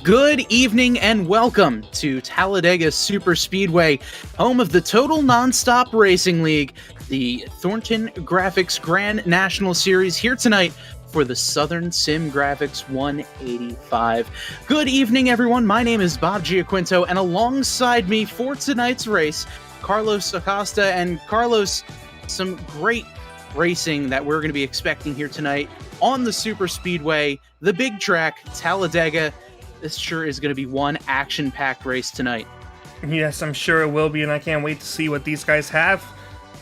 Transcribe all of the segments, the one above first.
Good evening and welcome to Talladega Super Speedway, home of the Total Nonstop Racing League, the Thornton Graphix Grand National Series, here tonight for the Southern Sim Graphics 185. Good evening, everyone. My name is Bob Giaquinto, and alongside me for tonight's race, Carlos Acosta. And Carlos, some great racing that we're going to be expecting here tonight on the Super Speedway, the big track, Talladega. This sure is going to be one action-packed race tonight. Yes, I'm sure it will be, and I can't wait to see what these guys have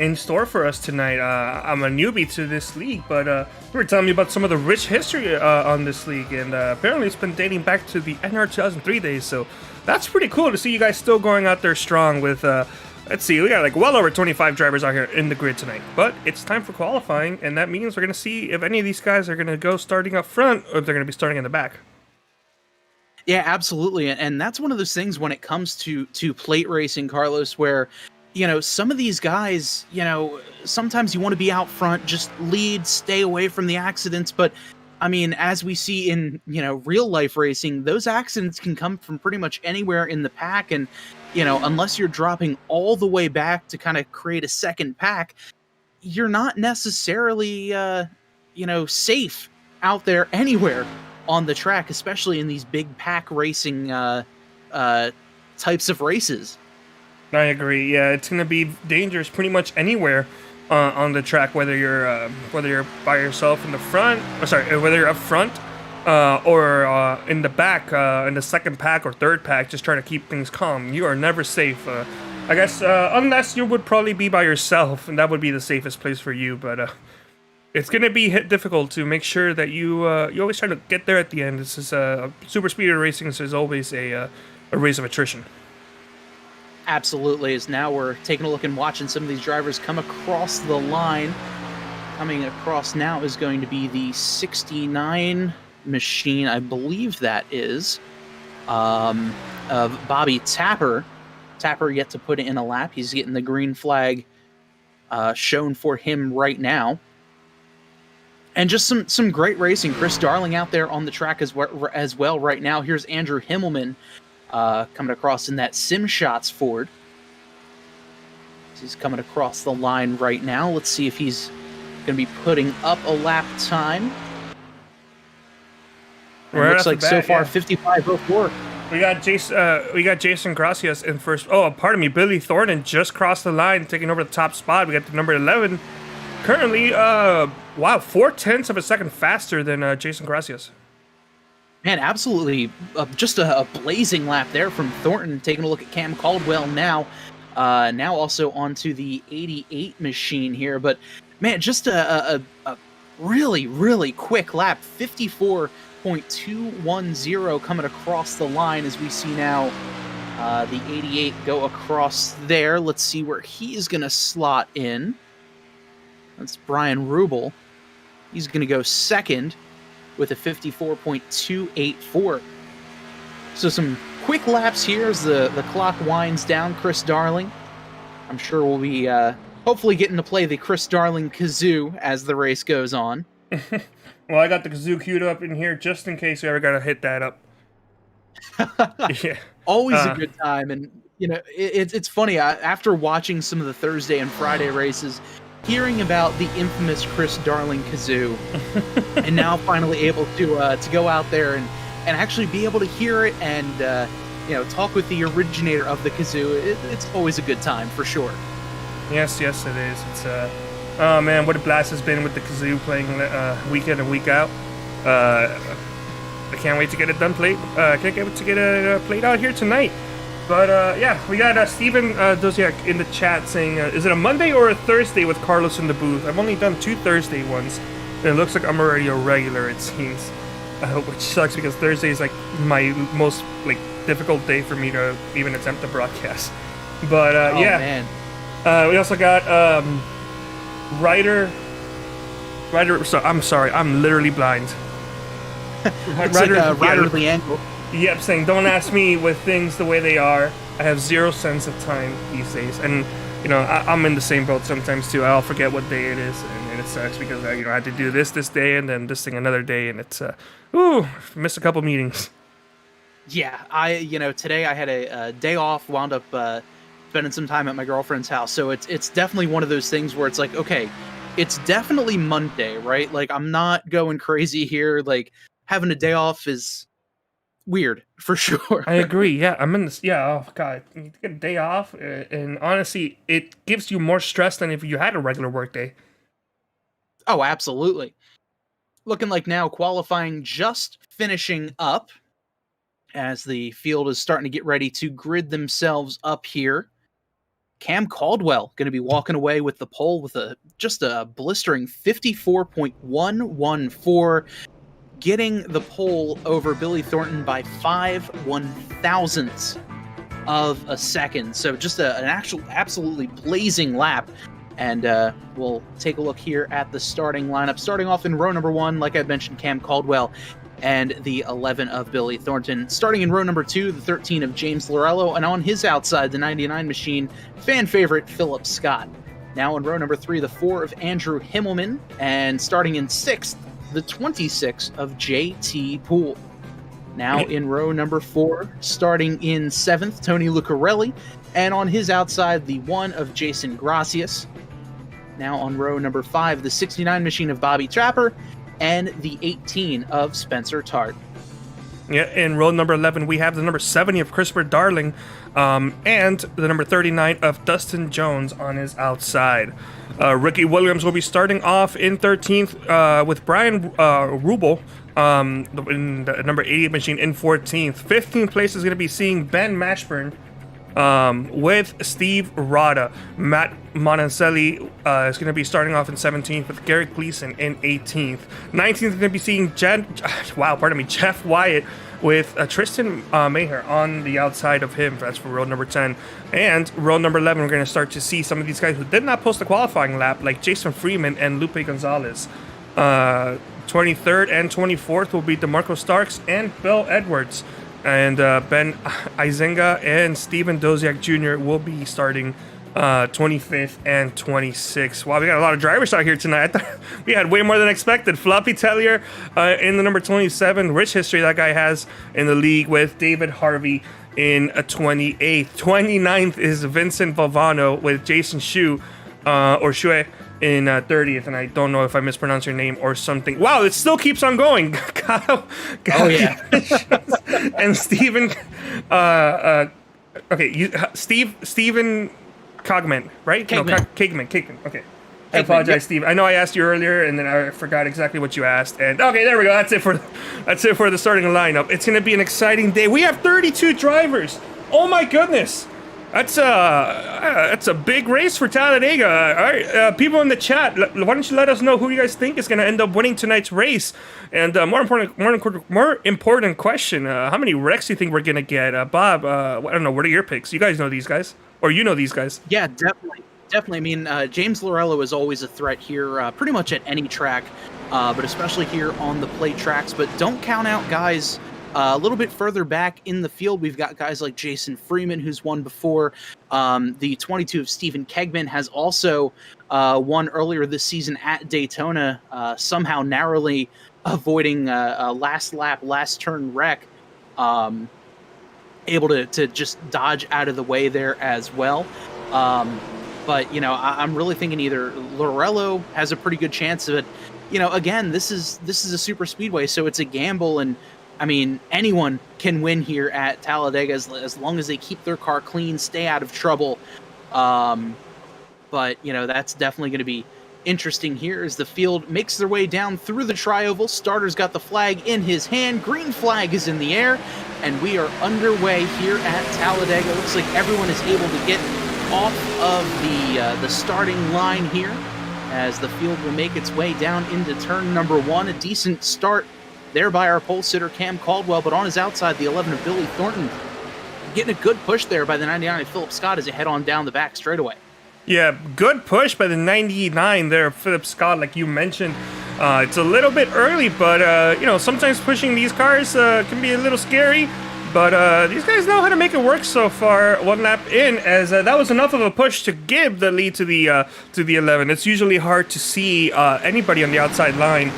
in store for us tonight. I'm a newbie to this league, but you were telling me about some of the rich history on this league, and apparently it's been dating back to the NR 2003 days, so that's pretty cool to see you guys still going out there strong with, let's see, we got like well over 25 drivers out here in the grid tonight, but it's time for qualifying, and that means we're going to see if any of these guys are going to go starting up front, or if they're going to be starting in the back. Yeah, absolutely. And that's one of those things when it comes to plate racing, Carlos, where, you know, some of these guys, you know, sometimes you want to be out front, just lead, stay away from the accidents. But I mean, as we see in, you know, real life racing, those accidents can come from pretty much anywhere in the pack. And, you know, unless you're dropping all the way back to kind of create a second pack, you're not necessarily, you know, safe out there anywhere on the track, especially in these big pack racing types of races. I agree. Yeah, it's gonna be dangerous pretty much anywhere on the track, whether you're by yourself in the front, whether you're up front or in the back, in the second pack or third pack, just trying to keep things calm. You are never safe. I guess unless you would probably be by yourself, and that would be the safest place for you. But it's going to be difficult to make sure that you always try to get there at the end. This is super speedway racing. This is always a race of attrition. Absolutely. As now we're taking a look and watching some of these drivers come across the line. Coming across now is going to be the 69 machine, I believe that is, of Bobby Tapper. Tapper yet to put it in a lap. He's getting the green flag shown for him right now. And just some great racing. Chris Darling out there on the track as well right now. Here's Andrew Himmelman coming across in that Sim Shots Ford. He's coming across the line right now. Let's see if he's going to be putting up a lap time. Right, looks like so far 55:04. We got Jason Gracias in first. Oh, pardon me, Billy Thornton just crossed the line, taking over the top spot. We got the number 11. Currently, wow, 0.4 of a second faster than Jason Gracias. Man, absolutely. Just a blazing lap there from Thornton. Taking a look at Cam Caldwell now. Now also onto the 88 machine here. But, man, just a really, really quick lap. 54.210 coming across the line as we see now the 88 go across there. Let's see where he's going to slot in. That's Brian Rubel. He's going to go second with a 54.284. So some quick laps here as the clock winds down. Chris Darling, I'm sure we'll be hopefully getting to play the Chris Darling kazoo as the race goes on. Well, I got the kazoo queued up in here just in case we ever got to hit that up. Yeah, always a good time. And, you know, it's funny. After watching some of the Thursday and Friday races, hearing about the infamous Chris Darling kazoo, and now finally able to go out there and actually be able to hear it and you know, talk with the originator of the kazoo, it's always a good time for sure. Yes, it is. It's oh man, what a blast it's been with the kazoo playing week in and week out. I can't wait to get it done played. Can't wait to get it played out here tonight. But yeah, we got Steven Doziak in the chat saying, is it a Monday or a Thursday with Carlos in the booth? I've only done 2 Thursday ones, and it looks like I'm already a regular, it seems. Which sucks because Thursday is like my most difficult day for me to even attempt to broadcast. But yeah, man. We also got Ryder. So I'm sorry, I'm literally blind. Ryder Liangle. Yep, saying don't ask me with things the way they are. I have 0 sense of time these days, and you know I'm in the same boat sometimes too. I'll forget what day it is, and it sucks because I had to do this day and then this thing another day, and it's missed a couple meetings. Yeah, today I had a day off, wound up spending some time at my girlfriend's house. So it's definitely one of those things where it's like, okay, it's definitely Monday, right? Like I'm not going crazy here. Like having a day off is weird for sure. I agree. Yeah, I'm in this. Yeah, oh god, you get a day off, and honestly, it gives you more stress than if you had a regular work day. Oh, absolutely. Looking like now qualifying just finishing up as the field is starting to get ready to grid themselves up here. Cam Caldwell going to be walking away with the pole with just a blistering 54.114, getting the pole over Billy Thornton by 5/1000ths of a second. So just an actual absolutely blazing lap. And we'll take a look here at the starting lineup. Starting off in row number 1, like I mentioned, Cam Caldwell and the 11 of Billy Thornton. Starting in row number 2, the 13 of James Lorello, and on his outside, the 99 machine, fan favorite Philip Scott. Now in row number 3, the 4 of Andrew Himmelman, and starting in 6th, the 26 of JT Poole. Now in row number 4, starting in 7th, Tony Lucarelli, and on his outside, the 1 of Jason Gracias. Now on row number 5, the 69 machine of Bobby Trapper, and the 18 of Spencer Tart. Yeah, in row number 11, we have the number 70 of Christopher Darling, and the number 39 of Dustin Jones on his outside. Ricky Williams will be starting off in 13th with Brian Rubel in the number 88 machine in 14th. 15th place is going to be seeing Ben Mashburn with Steve Rada. Matt Monticelli is going to be starting off in 17th with Garrett Gleason in 18th. 19th is going to be seeing Jeff Wyatt with Tristan Maher on the outside of him. That's for row number 10. And row number 11, we're going to start to see some of these guys who did not post a qualifying lap, like Jason Freeman and Lupe Gonzalez. 23rd and 24th will be DeMarco Starks and Bill Edwards. And Ben Izenga and Steven Doziak Jr. will be starting 25th and 26th. Wow, we got a lot of drivers out here tonight. I thought we had way more than expected. Floppy Tellier in the number 27. Rich history that guy has in the league with David Harvey in 28th. 29th is Vincent Valvano with Jason Shu or in 30th, and I don't know if I mispronounced your name or something. Wow, it still keeps on going. Kyle, oh yeah. And Steven, Steven Cogman, right? Kegman. No, Kegman. Okay. I apologize, yep. Steve. I know I asked you earlier, and then I forgot exactly what you asked. And okay, there we go. That's it for the starting lineup. It's going to be an exciting day. We have 32 drivers. Oh my goodness. That's a big race for Talladega. All right, people in the chat, why don't you let us know who you guys think is going to end up winning tonight's race? And more important question: how many wrecks do you think we're going to get? Bob, I don't know. What are your picks? You guys know these guys, or you know these guys? Yeah, definitely. I mean, James Lorello is always a threat here, pretty much at any track, but especially here on the plate tracks. But don't count out guys. A little bit further back in the field, we've got guys like Jason Freeman, who's won before. The 22 of Stephen Kegman has also won earlier this season at Daytona, somehow narrowly avoiding a last lap, last turn wreck, able to just dodge out of the way there as well. But, I'm really thinking either Lorello has a pretty good chance of it. Again, this is a super speedway, so it's a gamble, and I mean, anyone can win here at Talladega as long as they keep their car clean, stay out of trouble. But, that's definitely going to be interesting here as the field makes their way down through the tri-oval. Starter's got the flag in his hand. Green flag is in the air, and we are underway here at Talladega. Looks like everyone is able to get off of the starting line here as the field will make its way down into turn number 1. A decent start there by our pole sitter, Cam Caldwell, but on his outside, the 11 of Billy Thornton. Getting a good push there by the 99 of Philip Scott as they head on down the back straightaway. Yeah, good push by the 99 there, Philip Scott, like you mentioned. It's a little bit early, but, sometimes pushing these cars can be a little scary. But these guys know how to make it work so far. One lap in, as that was enough of a push to give the lead to the 11. It's usually hard to see anybody on the outside line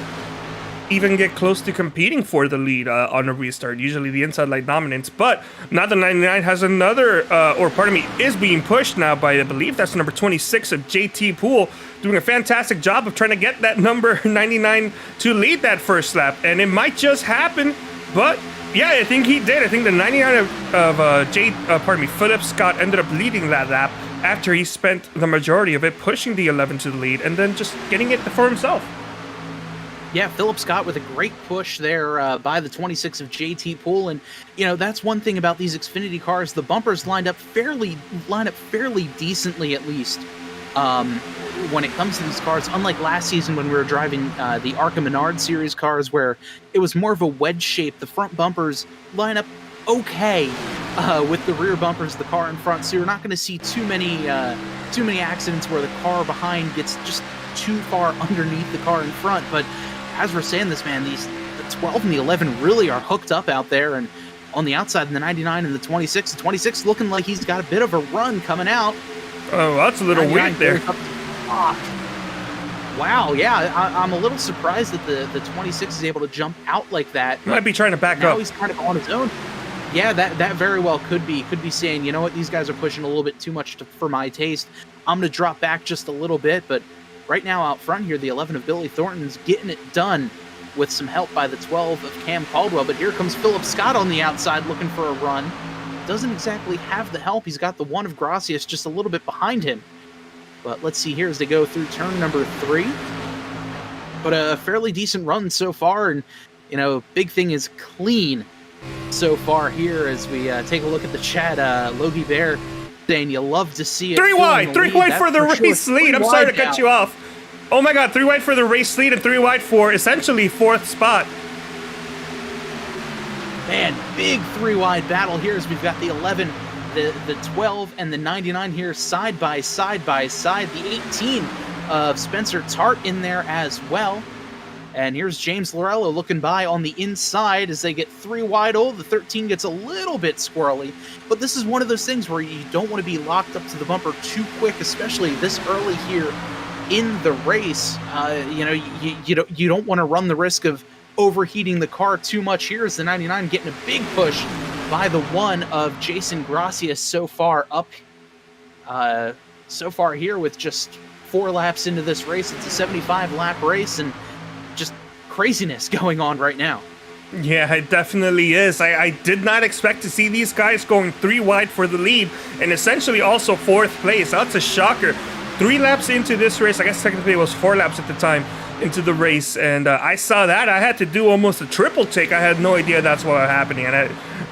even get close to competing for the lead on a restart. Usually the inside light dominates, but now the 99 has another, is being pushed now by, I believe that's number 26 of JT Poole, doing a fantastic job of trying to get that number 99 to lead that first lap, and it might just happen, but yeah, I think he did. I think the 99 of Philip Scott ended up leading that lap after he spent the majority of it pushing the 11 to the lead and then just getting it for himself. Yeah, Philip Scott with a great push there by the 26 of JT Poole, and you know that's one thing about these Xfinity cars. The bumpers line up fairly decently, at least when it comes to these cars. Unlike last season when we were driving the ARCA Menard Series cars, where it was more of a wedge shape. The front bumpers line up okay with the rear bumpers of the car in front, so you're not going to see too many accidents where the car behind gets just too far underneath the car in front, but as we're saying this, man, the 12 and the 11 really are hooked up out there, and on the outside, the 99 and the 26 looking like he's got a bit of a run coming out. Oh, that's a little weird there. Wow, yeah, I'm a little surprised that the 26 is able to jump out like that. Might be trying to back up. Now he's kind of on his own. Yeah, that very well could be saying, you know what, these guys are pushing a little bit too much for my taste. I'm going to drop back just a little bit, but right now out front here, the 11 of Billy Thornton's getting it done with some help by the 12 of Cam Caldwell. But here comes Philip Scott on the outside looking for a run. Doesn't exactly have the help. He's got the 1 of Gracias just a little bit behind him. But let's see here as they go through turn number 3. But a fairly decent run so far. And, you know, big thing is clean so far here as we take a look at the chat. Logie Bear saying you love to see it. 3 wide for the race lead. I'm sorry to cut you off. Oh my god, 3 wide for the race lead and 3 wide for essentially 4th spot. Man, big 3 wide battle here as we've got the 11, the 12, and the 99 here side by side. The 18 of Spencer Tart in there as well. And here's James Lorello looking by on the inside as they get 3 wide. Oh, the 13 gets a little bit squirrely. But this is one of those things where you don't want to be locked up to the bumper too quick, especially this early here in the race. You don't want to run the risk of overheating the car too much here as the 99 getting a big push by the 1 of Jason Gracias so far here with just 4 laps into this race. It's a 75-lap race, and just craziness going on right now. Yeah, it definitely is. I did not expect to see these guys going 3 wide for the lead and essentially also 4th place. That's a shocker. 3 laps into this race, I guess technically it was 4 laps at the time into the race, and I saw that. I had to do almost a triple take. I had no idea that's what was happening, and I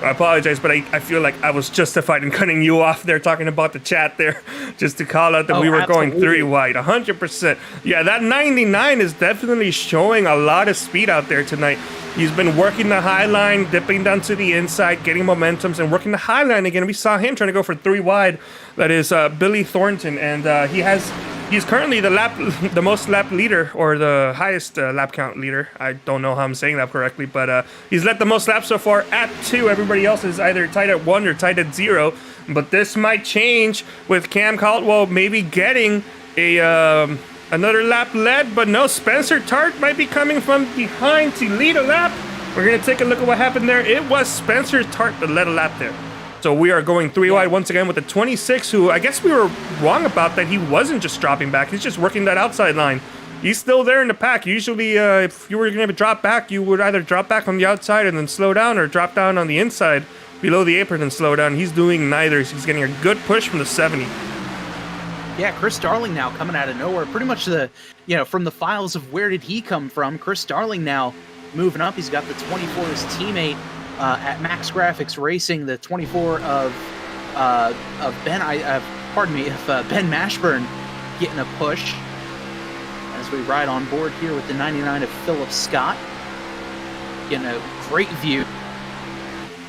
apologize, but I feel like I was justified in cutting you off there, talking about the chat there, just to call out that we were going 3 wide, 100%. Yeah, that 99 is definitely showing a lot of speed out there tonight. He's been working the high line, dipping down to the inside, getting momentums, and working the high line again. We saw him trying to go for 3 wide. That is Billy Thornton, and he's currently the most lap leader, or the highest lap count leader. I don't know how I'm saying that correctly, but he's led the most laps so far at 2. Everybody else is either tied at 1 or tied at 0. But this might change with Cam Caldwell maybe getting a another lap led, but no, Spencer Tart might be coming from behind to lead a lap. We're going to take a look at what happened there. It was Spencer Tart that led a lap there. So we are going 3 wide once again with the 26, who I guess we were wrong about that he wasn't just dropping back. He's just working that outside line. He's still there in the pack. Usually, if you were going to drop back, you would either drop back on the outside and then slow down, or drop down on the inside below the apron and slow down. He's doing neither. So he's getting a good push from the 70. Yeah, Chris Darling now coming out of nowhere. Pretty much from the files of where did he come from. Chris Darling now moving up. He's got the 24's teammate at Max Graphics Racing, the 24 of Ben Mashburn getting a push as we ride on board here with the 99 of Philip Scott. Getting a great view.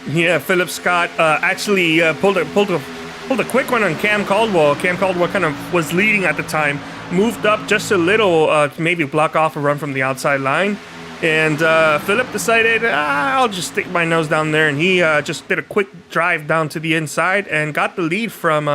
Yeah, Philip Scott actually pulled a quick one on Cam Caldwell. Cam Caldwell kind of was leading at the time, moved up just a little to maybe block off a run from the outside line. And Philip decided, I'll just stick my nose down there. And he just did a quick drive down to the inside and got the lead from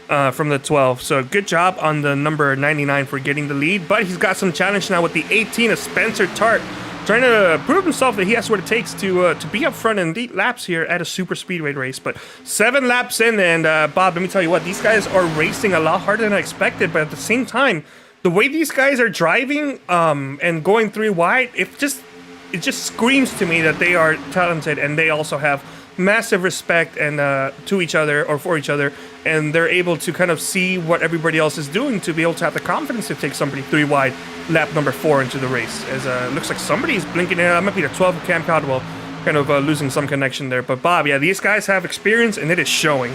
the 12. So good job on the number 99 for getting the lead. But he's got some challenge now with the 18 of Spencer Tart. trying to prove himself that he has what it takes to be up front in elite laps here at a super speedway race. But 7 laps in, and Bob, let me tell you what, these guys are racing a lot harder than I expected. But at the same time, the way these guys are driving and going 3 wide, it just screams to me that they are talented, and they also have massive respect and to each other or for each other, and they're able to kind of see what everybody else is doing to be able to have the confidence to take somebody 3 wide lap number 4 into the race. As it looks like somebody's blinking in. That might be the 12 of Cam Caldwell, kind of losing some connection there. But Bob, yeah, these guys have experience, and it is showing.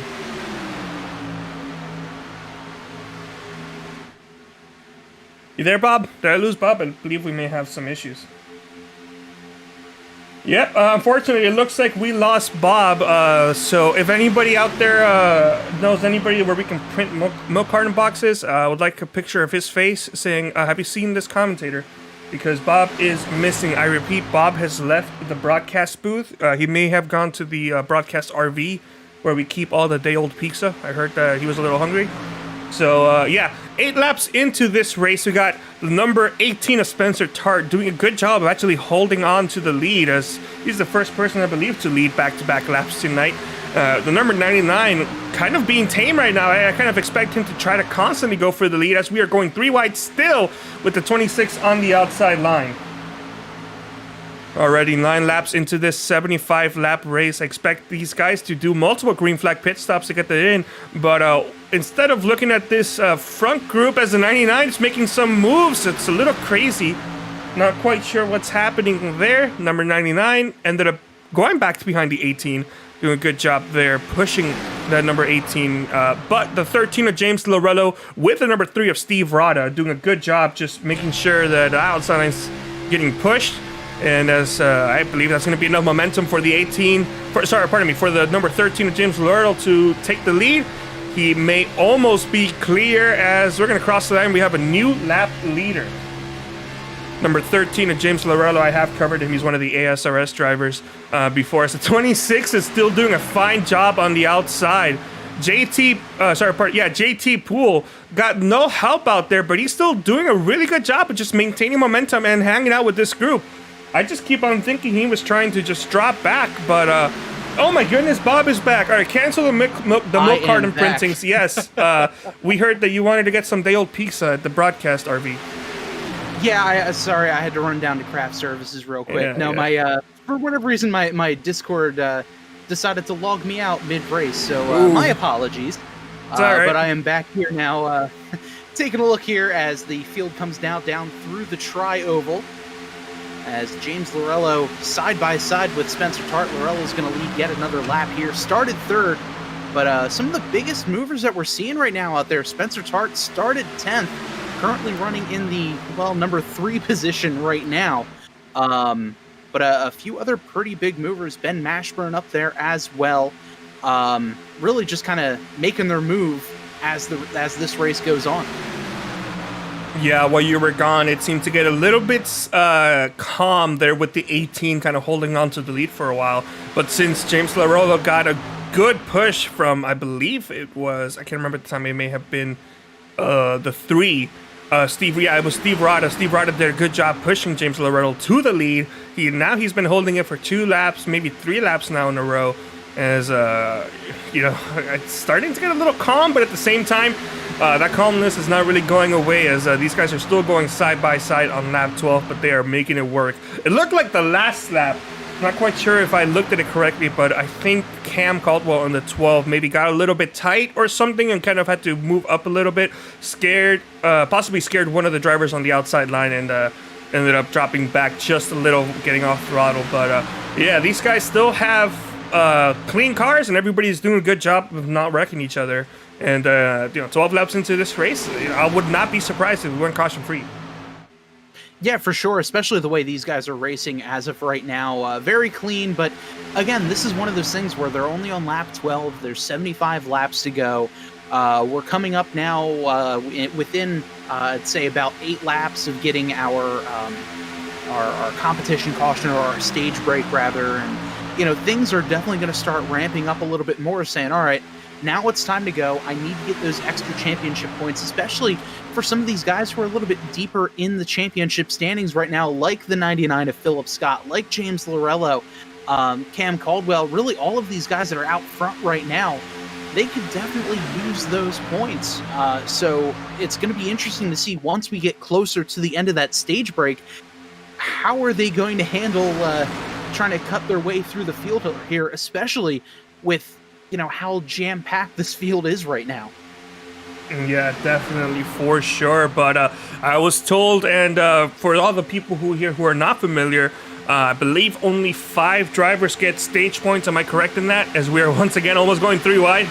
You there, Bob? Did I lose Bob? I believe we may have some issues. Yep, unfortunately, it looks like we lost Bob. So if anybody out there knows anybody where we can print milk carton boxes, I would like a picture of his face saying, have you seen this commentator? Because Bob is missing. I repeat, Bob has left the broadcast booth. He may have gone to the broadcast RV where we keep all the day-old pizza. I heard that he was a little hungry. So, yeah, 8 laps into this race, we got the number 18 of Spencer Tart doing a good job of actually holding on to the lead, as he's the first person, I believe, to lead back-to-back laps tonight. The number 99 kind of being tame right now. I kind of expect him to try to constantly go for the lead, as we are going 3 wide still with the 26 on the outside line. Already 9 laps into this 75-lap race. I expect these guys to do multiple green flag pit stops to get that in, but instead of looking at this front group as the 99 is making some moves, it's a little crazy. Not quite sure what's happening there. Number 99 ended up going back to behind the 18, doing a good job there, pushing that number 18. But the 13 of James Lorello with the number 3 of Steve Rada doing a good job just making sure that the outside line's getting pushed. And as I believe that's going to be enough momentum for the 18, for the number 13 of James Lorello to take the lead. He may almost be clear as we're going to cross the line. We have a new lap leader. Number 13 of James Lorello, I have covered him. He's one of the ASRS drivers before us. The 26 is still doing a fine job on the outside. JT Poole got no help out there, but he's still doing a really good job of just maintaining momentum and hanging out with this group. I just keep on thinking he was trying to just drop back, but oh my goodness, Bob is back. All right, cancel the milk carton printings. Yes, we heard that you wanted to get some day-old pizza at the broadcast RV. Yeah, sorry, I had to run down to craft services real quick. My for whatever reason, my Discord decided to log me out mid-race, so my apologies. It's all right. But I am back here now, taking a look here as the field comes down through the tri-oval. As James Lorello side by side with Spencer Tart. Lorello's going to lead yet another lap here. Started 3rd, but some of the biggest movers that we're seeing right now out there. Spencer Tart started 10th, currently running in the, number 3 position right now. But a few other pretty big movers. Ben Mashburn up there as well. Really just kind of making their move as this race goes on. Yeah, while you were gone, it seemed to get a little bit calm there with the 18 kind of holding on to the lead for a while. But since James Lorello got a good push from, I believe it was, I can't remember at the time, it may have been the 3. It was Steve Rada. Steve Rada did a good job pushing James Lorello to the lead. He's been holding it for 2 laps, maybe 3 laps now in a row. As, it's starting to get a little calm, but at the same time, that calmness is not really going away as these guys are still going side by side on lap 12, but they are making it work. It looked like the last lap, I'm not quite sure if I looked at it correctly, but I think Cam Caldwell on the 12 maybe got a little bit tight or something and kind of had to move up a little bit, possibly scared one of the drivers on the outside line and ended up dropping back just a little, getting off throttle. But yeah, these guys still have clean cars, and everybody's doing a good job of not wrecking each other. And 12 laps into this race, I would not be surprised if we went caution free. Yeah, for sure, especially the way these guys are racing as of right now. Very clean, but again, this is one of those things where they're only on lap 12. There's 75 laps to go. We're coming up now within, I'd say, about 8 laps of getting our competition caution, or our stage break, rather. And, things are definitely going to start ramping up a little bit more, saying, all right, Now it's time to go. I need to get those extra championship points, especially for some of these guys who are a little bit deeper in the championship standings right now, like the 99 of Philip Scott, like James Lorello, Cam Caldwell, really all of these guys that are out front right now. They could definitely use those points. So it's going to be interesting to see once we get closer to the end of that stage break, how are they going to handle trying to cut their way through the field here, especially with, you know, how jam-packed this field is right now. Yeah, definitely, for sure. But I was told, and for all the people who are not familiar, I believe only 5 drivers get stage points. Am I correct in that? As we are once again almost going 3 wide?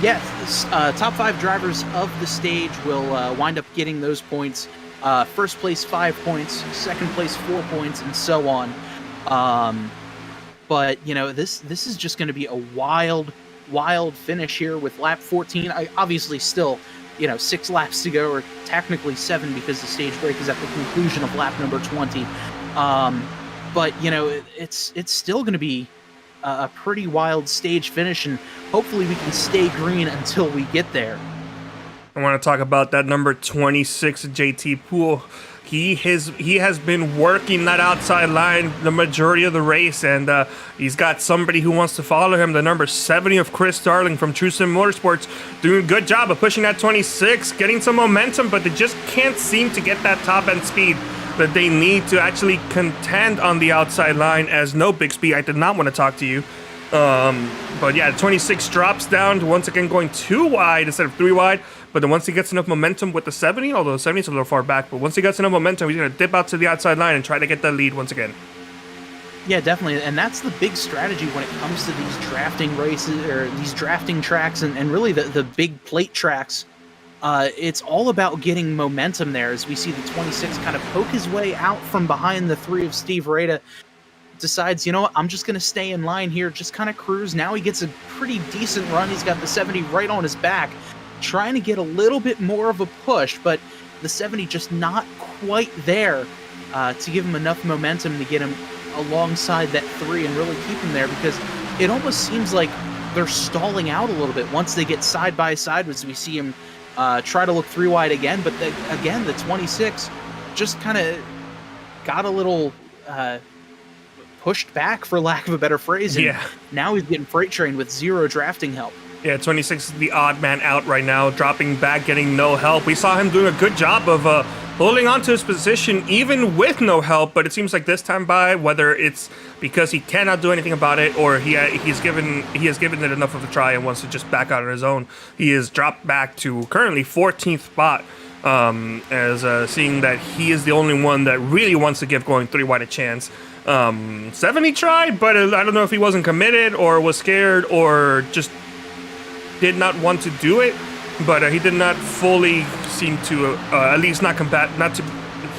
Yes, top 5 drivers of the stage will wind up getting those points. First place 5 points, second place 4 points, and so on. But you know, this is just going to be a wild finish here with lap 14. Obviously still, you know, 6 laps to go, or technically 7 because the stage break is at the conclusion of lap number 20. But you know, it's still going to be a pretty wild stage finish, and hopefully we can stay green until we get there. I want to talk about that number 26, JT Poole. He has been working that outside line the majority of the race, and he's got somebody who wants to follow him. The number 70 of Chris Darling from True Sim Motorsports, doing a good job of pushing that 26, getting some momentum, but they just can't seem to get that top end speed that they need to actually contend on the outside line. As no big speed, I did not want to talk to you. But yeah, 26 drops down to once again going 2 wide instead of 3 wide. But then once he gets enough momentum with the 70, although the 70 is a little far back, but once he gets enough momentum, he's going to dip out to the outside line and try to get that lead once again. Yeah, definitely. And that's the big strategy when it comes to these drafting races, or these drafting tracks, and really the big plate tracks. It's all about getting momentum there, as we see the 26 kind of poke his way out from behind the 3 of Steve Rada. Decides, you know what, I'm just going to stay in line here, just kind of cruise. Now he gets a pretty decent run. He's got the 70 right on his back, trying to get a little bit more of a push, but the 70 just not quite there to give him enough momentum to get him alongside that 3 and really keep him there, because it almost seems like they're stalling out a little bit once they get side by side, as we see him try to look 3 wide again. But again, the 26 just kind of got a little pushed back, for lack of a better phrase, and now he's getting freight trained with 0 drafting help. Yeah, 26 is the odd man out right now, dropping back, getting no help. We saw him doing a good job of holding on to his position even with no help, but it seems like this time by, whether it's because he cannot do anything about it, or he has given it enough of a try and wants to just back out on his own, he is dropped back to currently 14th spot, as seeing that he is the only one that really wants to give going 3 wide a chance. 70 tried, but I don't know if he wasn't committed or was scared or just did not want to do it, but he did not fully seem to, at least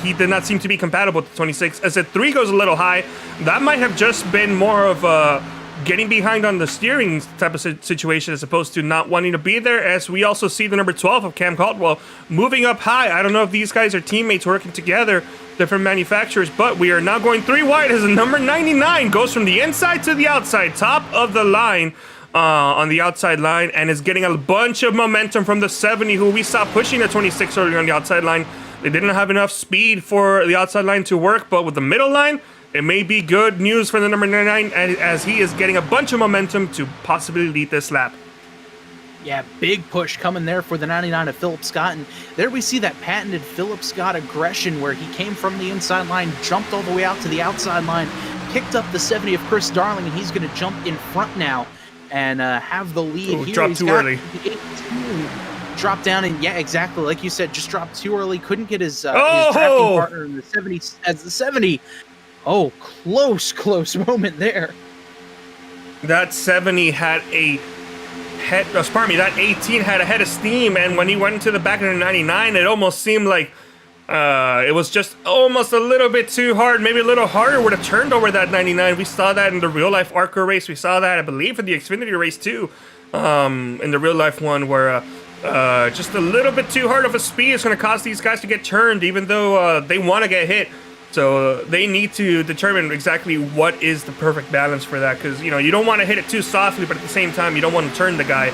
he did not seem to be compatible with 26. As a 3 goes a little high, that might have just been more of a getting behind on the steering type of situation, as opposed to not wanting to be there, as we also see the number 12 of Cam Caldwell moving up high. I don't know if these guys are teammates working together, different manufacturers, but we are now going 3 wide as the number 99 goes from the inside to the outside, top of the line, on the outside line, and is getting a bunch of momentum from the 70, who we saw pushing the 26 earlier on the outside line. They didn't have enough speed for the outside line to work, but with the middle line, it may be good news for the number 99, as he is getting a bunch of momentum to possibly lead this lap. Yeah, big push coming there for the 99 of Philip Scott, and there we see that patented Philip Scott aggression, where he came from the inside line, jumped all the way out to the outside line, picked up the 70 of Chris Darling, and he's going to jump in front now and have the lead. Ooh, here. Dropped too early. Dropped down, and yeah, exactly like you said, just dropped too early. Couldn't get his drafting partner in the 70 as the 70. Oh, close moment there. That 70 had a head. That 18 had a head of steam, and when he went into the back of the 99, it almost seemed like it was just almost a little bit too hard. Maybe a little harder would have turned over that 99. We saw that in the real life ARCA race. We saw that, I believe, in the Xfinity race too. In the real life one, where just a little bit too hard of a speed is going to cause these guys to get turned, even though they want to get hit. So they need to determine exactly what is the perfect balance for that, because you don't want to hit it too softly, but at the same time you don't want to turn the guy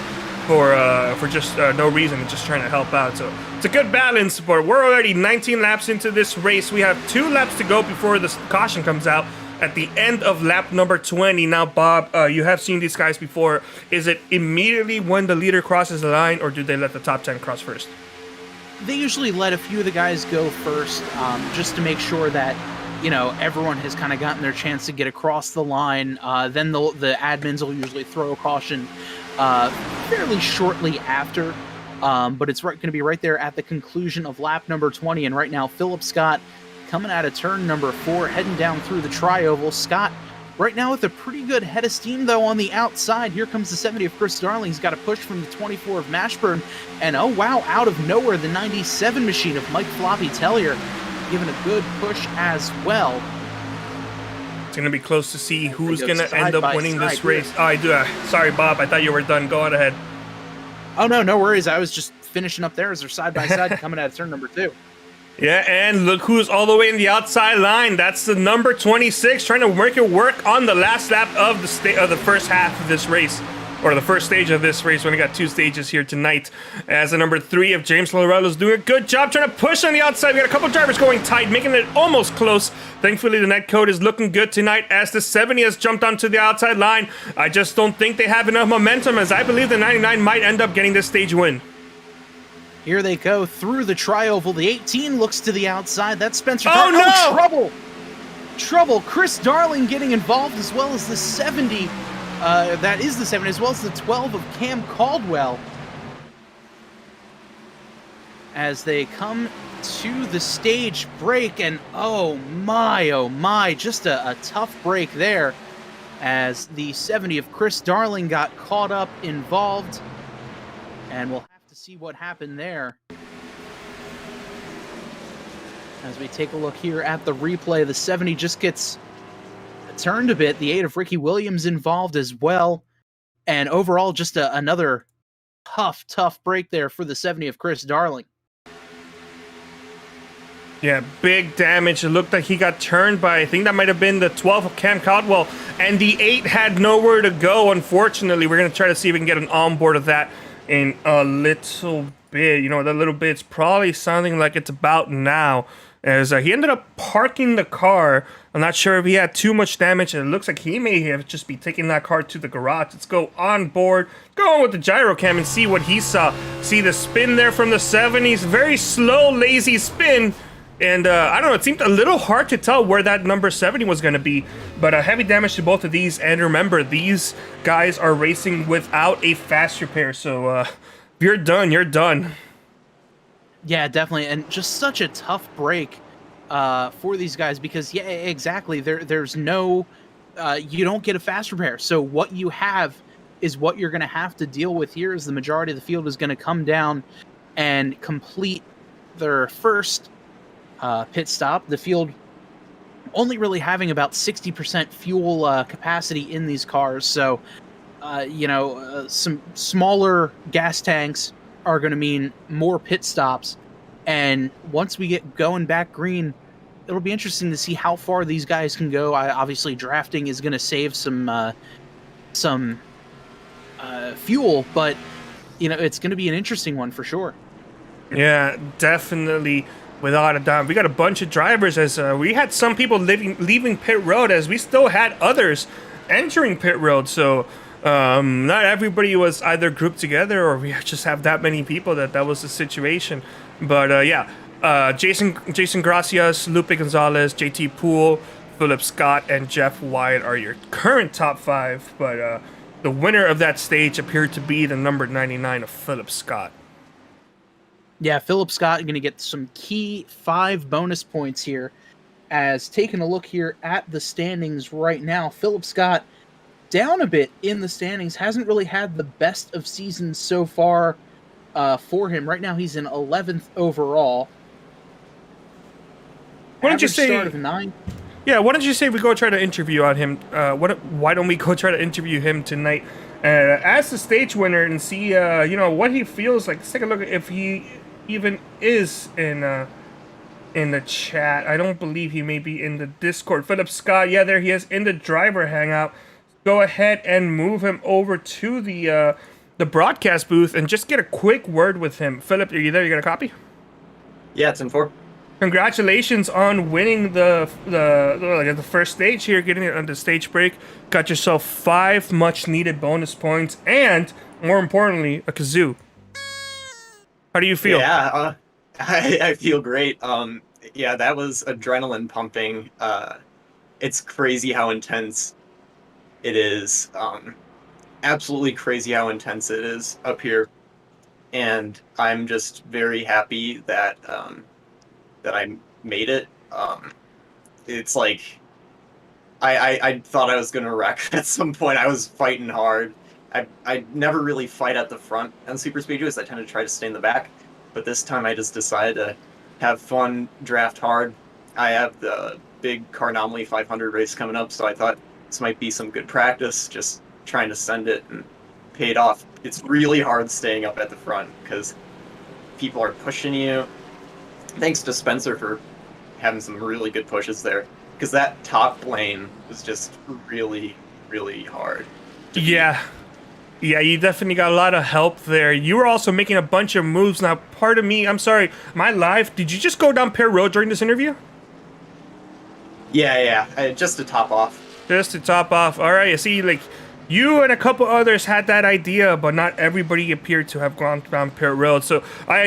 for just no reason, just trying to help out. So it's a good balance, but we're already 19 laps into this race. We have 2 laps to go before the caution comes out at the end of lap number 20. Now, Bob, you have seen these guys before. Is it immediately when the leader crosses the line, or do they let the top 10 cross first? They usually let a few of the guys go first, just to make sure that everyone has kind of gotten their chance to get across the line. Then the admins will usually throw a caution fairly shortly after, but it's going to be right there at the conclusion of lap number 20. And right now, Philip Scott coming out of turn number 4, heading down through the tri-oval. Scott right now with a pretty good head of steam, though, on the outside. Here comes the 70 of Chris Darling. He's got a push from the 24 of Mashburn. And oh, wow, out of nowhere, the 97 machine of Mike Floppy Tellier giving a good push as well. It's going to be close to see who's going to end up winning this race. Oh, I do. Sorry, Bob. I thought you were done. Go on ahead. Oh, no worries. I was just finishing up there as they're side by side coming out of turn number 2. Yeah, and look who's all the way in the outside line. That's the number 26, trying to make it work on the last lap of the first half of this race, or the first stage of this race. We only got 2 stages here tonight. As the number 3 of James Lorello's doing a good job trying to push on the outside. We got a couple drivers going tight, making it almost close. Thankfully, the net code is looking good tonight as the 70 has jumped onto the outside line. I just don't think they have enough momentum, as I believe the 99 might end up getting this stage win. Here they go through the tri-oval. The 18 looks to the outside. That's Spencer. Oh, no! Trouble. Chris Darling getting involved, as well as the 70. That is the 70, as well as the 12 of Cam Caldwell. As they come to the stage break, and oh my, just a tough break there, as the 70 of Chris Darling got caught up, involved, and we'll see what happened there. As we take a look here at the replay, the 70 just gets turned a bit. The 8 of Ricky Williams involved as well. And overall, just another tough break there for the 70 of Chris Darling. Yeah, big damage. It looked like he got turned by, I think that might have been the 12 of Cam Caldwell. And the 8 had nowhere to go, unfortunately. We're going to try to see if we can get an onboard of that in a little bit. That little bit's probably sounding like it's about now, as he ended up parking the car. I'm not sure if he had too much damage, and it looks like he may have just be taking that car to the garage. Let's go on board, go on with the gyro cam and see what he saw. See the spin there from the 70s, very slow, lazy spin. And I don't know, it seemed a little hard to tell where that number 70 was going to be. But heavy damage to both of these. And remember, these guys are racing without a fast repair. So if you're done, you're done. Yeah, definitely. And just such a tough break for these guys. Because, yeah, exactly. There's no... you don't get a fast repair. So what you have is what you're going to have to deal with here, as the majority of the field is going to come down and complete their first... pit stop. The field only really having about 60% fuel capacity in these cars, so some smaller gas tanks are going to mean more pit stops. And once we get going back green, it'll be interesting to see how far these guys can go. Obviously, drafting is going to save some fuel, but it's going to be an interesting one for sure. Yeah, definitely. Without a doubt. We got a bunch of drivers, as we had some people leaving pit road, as we still had others entering pit road. So not everybody was either grouped together, or we just have that many people that was the situation. But Jason Gracias, Lupe Gonzalez, JT Poole, Philip Scott, and Jeff Wyatt are your current top 5. But the winner of that stage appeared to be the number 99 of Philip Scott. Yeah, Philip Scott going to get some key 5 bonus points here. As taking a look here at the standings right now, Philip Scott down a bit in the standings. Hasn't really had the best of seasons so far for him. Right now he's in 11th overall. Why don't you say start of 9? Yeah, why don't you say we go try to interview on him? Why don't we go try to interview him tonight as the stage winner and see what he feels like? Let's take a look at if he even is in in the chat. I don't believe he may be in the Discord. Philip Scott, yeah, there he is in the driver hangout. Go ahead and move him over to the broadcast booth and just get a quick word with him. Philip, are you there? You got a copy? Yeah, it's in 4. Congratulations on winning the first stage here, getting it on the stage break. Got yourself 5 much needed bonus points and, more importantly, a kazoo. How do you feel? Yeah, I feel great. Yeah, that was adrenaline pumping. It's crazy how intense it is. Absolutely crazy how intense it is up here, and I'm just very happy that that I made it. It's like I thought I was gonna wreck at some point. I was fighting hard. I never really fight at the front on super speedways. I tend to try to stay in the back, but this time I just decided to have fun, draft hard. I have the big Car Anomaly 500 race coming up, so I thought this might be some good practice, just trying to send it, and paid off. It's really hard staying up at the front because people are pushing you. Thanks to Spencer for having some really good pushes there, because that top lane was just really, really hard. Yeah. Yeah, you definitely got a lot of help there. You were also making a bunch of moves. Now, pardon me, I'm sorry. My live, did you just go down Pear Road during this interview? Yeah, just to top off. Just to top off. All right, I see, like, you and a couple others had that idea, but not everybody appeared to have gone down Pear Road. So,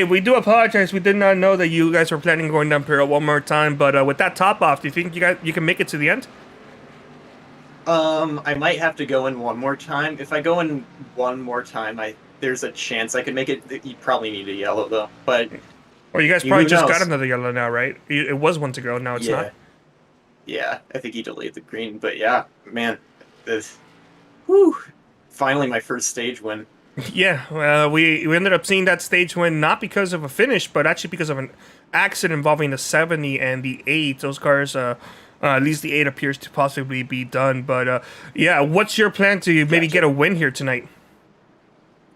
we do apologize. We did not know that you guys were planning on going down Pear Road one more time. But with that top off, do you think you can make it to the end? I might have to go in one more time. If I go in one more time, there's a chance I could make it. You probably need a yellow though, but well, you guys probably just got another yellow now, right? It was one to go. Now it's not. Yeah, I think he delayed the green, but yeah, man, whew, finally my first stage win. Yeah, we ended up seeing that stage win not because of a finish, but actually because of an accident involving the 70 and the 8. Those cars. At least the 8 appears to possibly be done. But yeah, what's your plan to maybe get a win here tonight?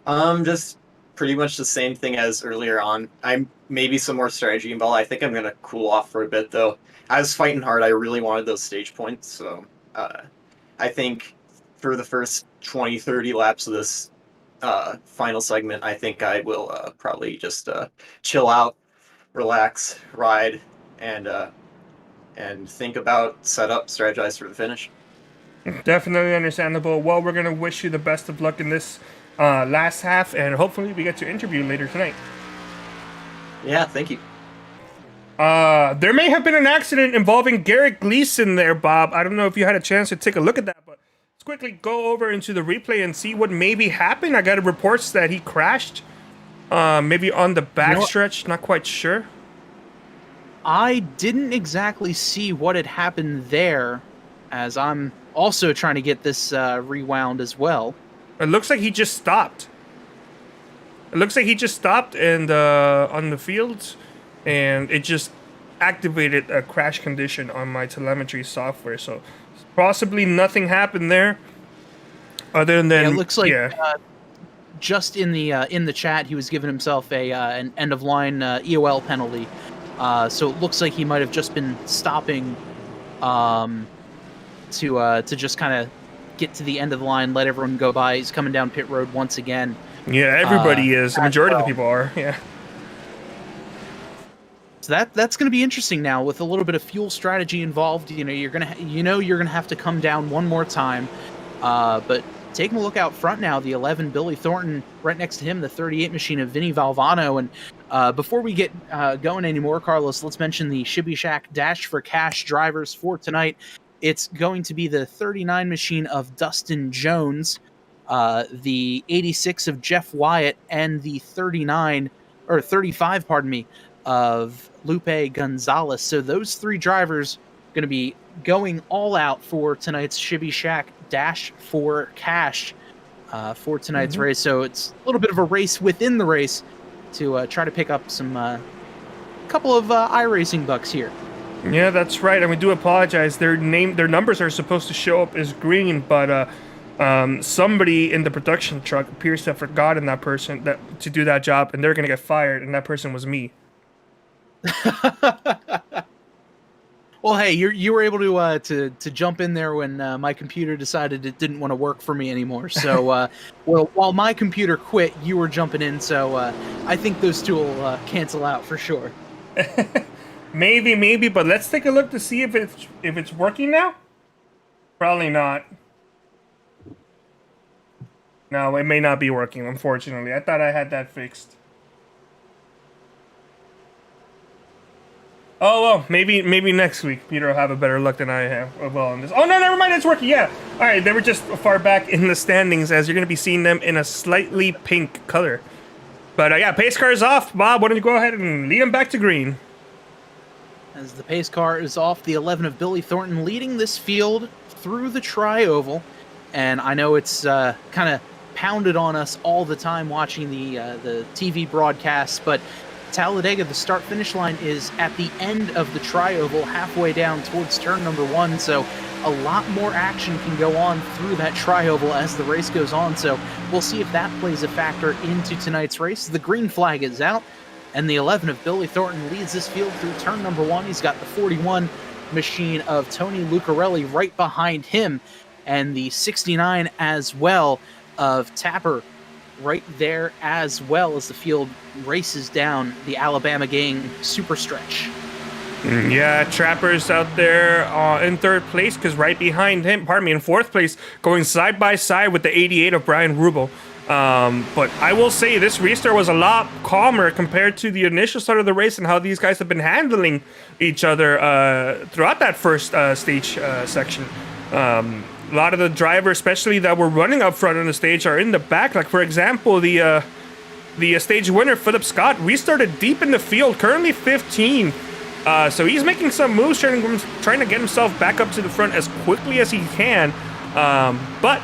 Just pretty much the same thing as earlier on. I'm maybe some more strategy involved. I think I'm gonna cool off for a bit though. I was fighting hard. I really wanted those stage points, so I think for the first 20-30 laps of this final segment, I think I will probably just chill out, relax, ride, and think about setup, strategize for the finish. Definitely understandable. Well, we're going to wish you the best of luck in this last half, and hopefully we get to interview later tonight. Yeah, thank you. There may have been an accident involving Garrett Gleason there, Bob. I don't know if you had a chance to take a look at that, but let's quickly go over into the replay and see what maybe happened. I got reports that he crashed, maybe on the backstretch, not quite sure. I didn't exactly see what had happened there, as I'm also trying to get this rewound as well. It looks like he just stopped. It looks like he just stopped and on the field, and it just activated a crash condition on my telemetry software. So possibly nothing happened there, other than it looks like just in the chat he was giving himself an end of line EOL penalty. So it looks like he might have just been stopping to just kind of get to the end of the line, let everyone go by. He's coming down pit road once again. Yeah, everybody is. The majority of the people are. Yeah. So that's going to be interesting now with a little bit of fuel strategy involved. You're gonna have to come down one more time. But taking a look out front now, the 11 Billy Thornton, right next to him, the 38 machine of Vinny Valvano. And before we get going anymore, Carlos, let's mention the Shibby Shack Dash for Cash drivers for tonight. It's going to be the 39 machine of Dustin Jones, the 86 of Jeff Wyatt, and the 35, pardon me, of Lupe Gonzalez. So those 3 drivers going to be going all out for tonight's Shibby Shack Dash for Cash for tonight's race. So it's a little bit of a race within the race to try to pick up some couple of iRacing bucks here. Yeah, that's right. And we do apologize. Their numbers are supposed to show up as green, but somebody in the production truck appears to have forgotten that person to do that job, and they're gonna get fired. And that person was me. Well, hey, you were able to jump in there when my computer decided it didn't want to work for me anymore. So, well, while my computer quit, you were jumping in. So, I think those two will cancel out for sure. Maybe, but let's take a look to see if it's working now. Probably not. No, it may not be working, unfortunately. I thought I had that fixed. Oh, well, maybe next week Peter will have a better luck than I have. Well, on this. Oh, no, never mind, it's working, yeah. All right, they were just far back in the standings, as you're going to be seeing them in a slightly pink color. But, yeah, pace car is off. Bob, why don't you go ahead and lead them back to green? As the pace car is off, the 11 of Billy Thornton leading this field through the tri-oval. And I know it's kind of pounded on us all the time watching the TV broadcasts, but Talladega, the start-finish line is at the end of the tri-oval, halfway down towards turn number 1, so a lot more action can go on through that tri-oval as the race goes on, so we'll see if that plays a factor into tonight's race. The green flag is out, and the 11 of Billy Thornton leads this field through turn number 1. He's got the 41 machine of Tony Lucarelli right behind him, and the 69 as well of Tapper right there, as well as the field races down the Alabama gang super stretch. Yeah, Trapper's out there in third place, because right behind him, in fourth place, going side by side with the 88 of Brian Rubel. But I will say this restart was a lot calmer compared to the initial start of the race and how these guys have been handling each other throughout that first stage section. A lot of the drivers, especially that were running up front on the stage, are in the back. Like, for example, the stage winner, Philip Scott, restarted deep in the field, currently 15. So he's making some moves, trying to get himself back up to the front as quickly as he can. But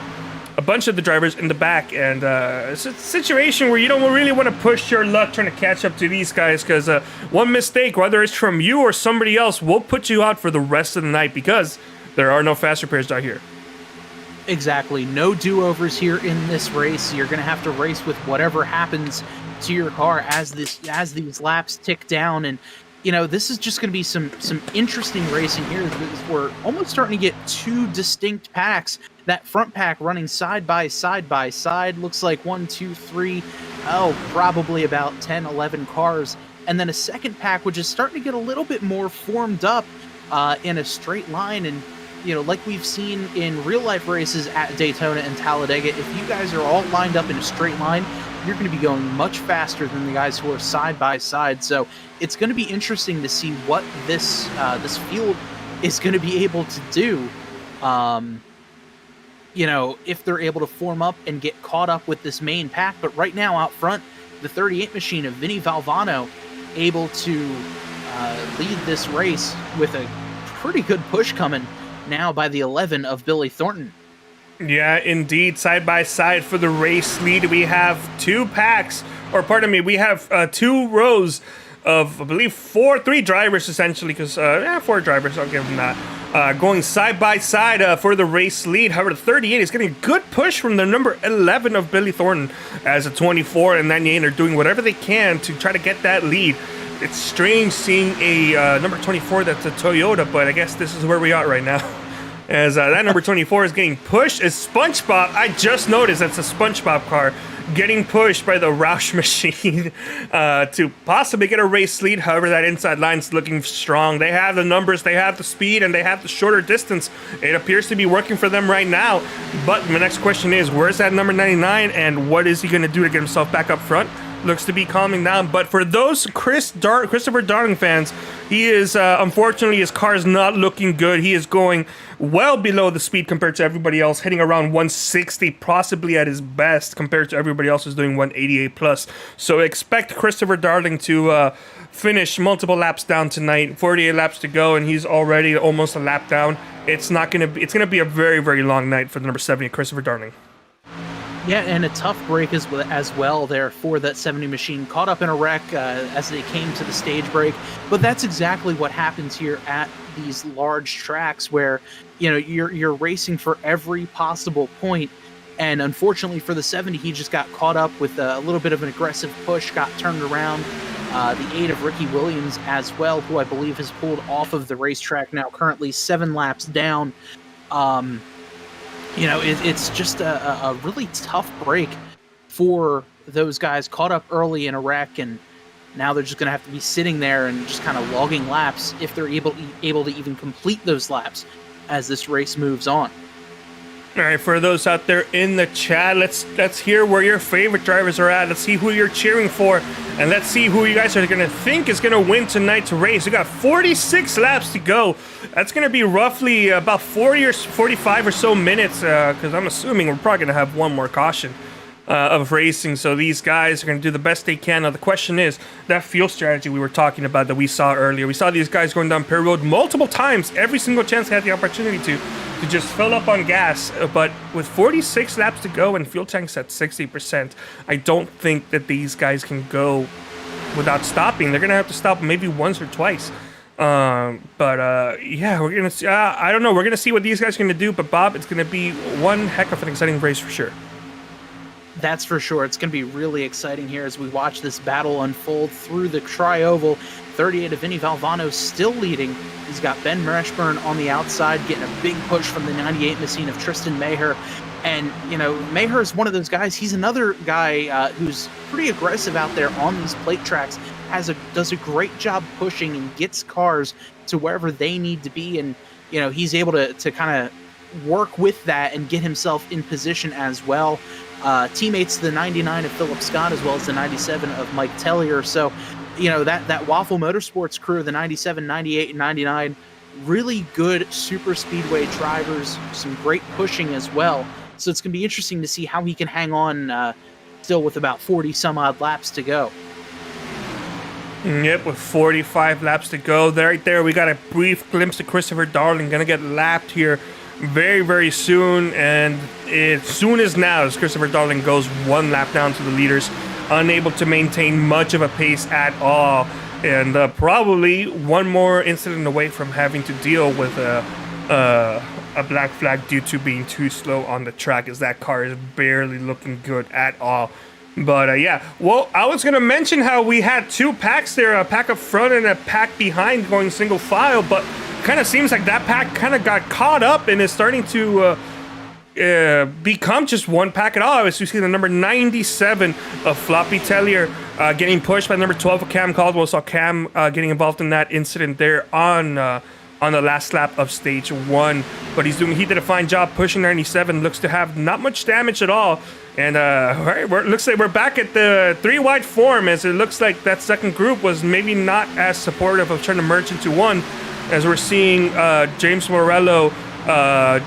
a bunch of the drivers in the back, and it's a situation where you don't really want to push your luck trying to catch up to these guys, because one mistake, whether it's from you or somebody else, will put you out for the rest of the night, because there are no fast repairs out here. Exactly. No do-overs here in this race. You're going to have to race with whatever happens to your car as these laps tick down. And, you know, this is just going to be some interesting racing here. We're almost starting to get two distinct packs. That front pack running side by side. Looks like 1, 2, 3, probably about 10, 11 cars. And then a second pack, which is starting to get a little bit more formed up in a straight line. And, you know, like we've seen in real life races at Daytona and Talladega, if you guys are all lined up in a straight line, you're going to be going much faster than the guys who are side by side. So it's going to be interesting to see what this field is going to be able to do. You know, if they're able to form up and get caught up with this main pack. But right now out front, the 38 machine of Vinny Valvano able to lead this race with a pretty good push coming now by the 11 of Billy Thornton. Yeah, indeed. Side by side for the race lead, we have two packs, or pardon me, we have 2 rows of, I believe, 3 drivers essentially, because 4 drivers, I'll give them that, going side by side for the race lead. However, the 38 is getting a good push from the number 11 of Billy Thornton, as the 24 and 98 are doing whatever they can to try to get that lead. It's strange seeing a number 24 that's a Toyota, but I guess this is where we are right now. As that number 24 is getting pushed as SpongeBob. I just noticed that's a SpongeBob car getting pushed by the Roush machine to possibly get a race lead. However, that inside line's looking strong. They have the numbers, they have the speed, and they have the shorter distance. It appears to be working for them right now. But my next question is, where's that number 99, and what is he going to do to get himself back up front? Looks to be calming down. But for those Christopher Darling fans, he is, unfortunately, his car is not looking good. He is going well below the speed compared to everybody else, hitting around 160, possibly at his best, compared to everybody else who's doing 188 plus. So expect Christopher Darling to finish multiple laps down tonight. 48 laps to go, and he's already almost a lap down. It's gonna be a very, very long night for the number 70, Christopher Darling. Yeah, and a tough break as well there for that 70 machine. Caught up in a wreck as they came to the stage break. But that's exactly what happens here at these large tracks where, you know, you're racing for every possible point. And unfortunately for the 70, he just got caught up with a little bit of an aggressive push, got turned around, the aid of Ricky Williams as well, who I believe has pulled off of the racetrack now, currently 7 laps down. It's just a really tough break for those guys caught up early in a wreck, and now they're just going to have to be sitting there and just kind of logging laps if they're able to even complete those laps as this race moves on. All right, for those out there in the chat, let's hear where your favorite drivers are at. Let's see who you're cheering for, and let's see who you guys are going to think is going to win tonight's race. We got 46 laps to go. That's going to be roughly about 40 or 45 or so minutes, because I'm assuming we're probably going to have one more caution of racing. So these guys are going to do the best they can. Now the question is, that fuel strategy we were talking about that we saw earlier. We saw these guys going down pit road multiple times, every single chance they had the opportunity to just fill up on gas. But with 46 laps to go and fuel tanks at 60%, I don't think that these guys can go without stopping. They're going to have to stop maybe once or twice. Yeah, we're going to see. I don't know. We're going to see what these guys are going to do. But Bob, it's going to be one heck of an exciting race for sure. That's for sure. It's going to be really exciting here as we watch this battle unfold through the tri-oval. 38 of Vinny Valvano still leading. He's got Ben Mereshburn on the outside, getting a big push from the 98 machine of Tristan Maher. And, Maher is one of those guys. He's another guy who's pretty aggressive out there on these plate tracks, does a great job pushing and gets cars to wherever they need to be. And, he's able to kind of work with that and get himself in position as well. Teammates the 99 of Philip Scott as well as the 97 of Mike Tellier. So, that Waffle Motorsports crew, the 97, 98, and 99, really good super speedway drivers, some great pushing as well. So it's going to be interesting to see how he can hang on still with about 40 some odd laps to go. Yep, with 45 laps to go. Right there, we got a brief glimpse of Christopher Darling going to get lapped here very, very soon. And as soon as now, as Christopher Darling goes one lap down to the leaders, unable to maintain much of a pace at all. And probably one more incident away from having to deal with a black flag due to being too slow on the track, as that car is barely looking good at all. But yeah, well, I was going to mention how we had two packs there, a pack up front and a pack behind going single file, but kind of seems like that pack kind of got caught up and is starting to become just one pack at all. As you see the number 97 of Floppy Tellier getting pushed by number 12 of Cam Caldwell. Saw Cam getting involved in that incident there on the last lap of stage 1. But he did a fine job pushing 97. Looks to have not much damage at all. And looks like we're back at the 3-wide form, as it looks like that second group was maybe not as supportive of trying to merge into one, as we're seeing James Morello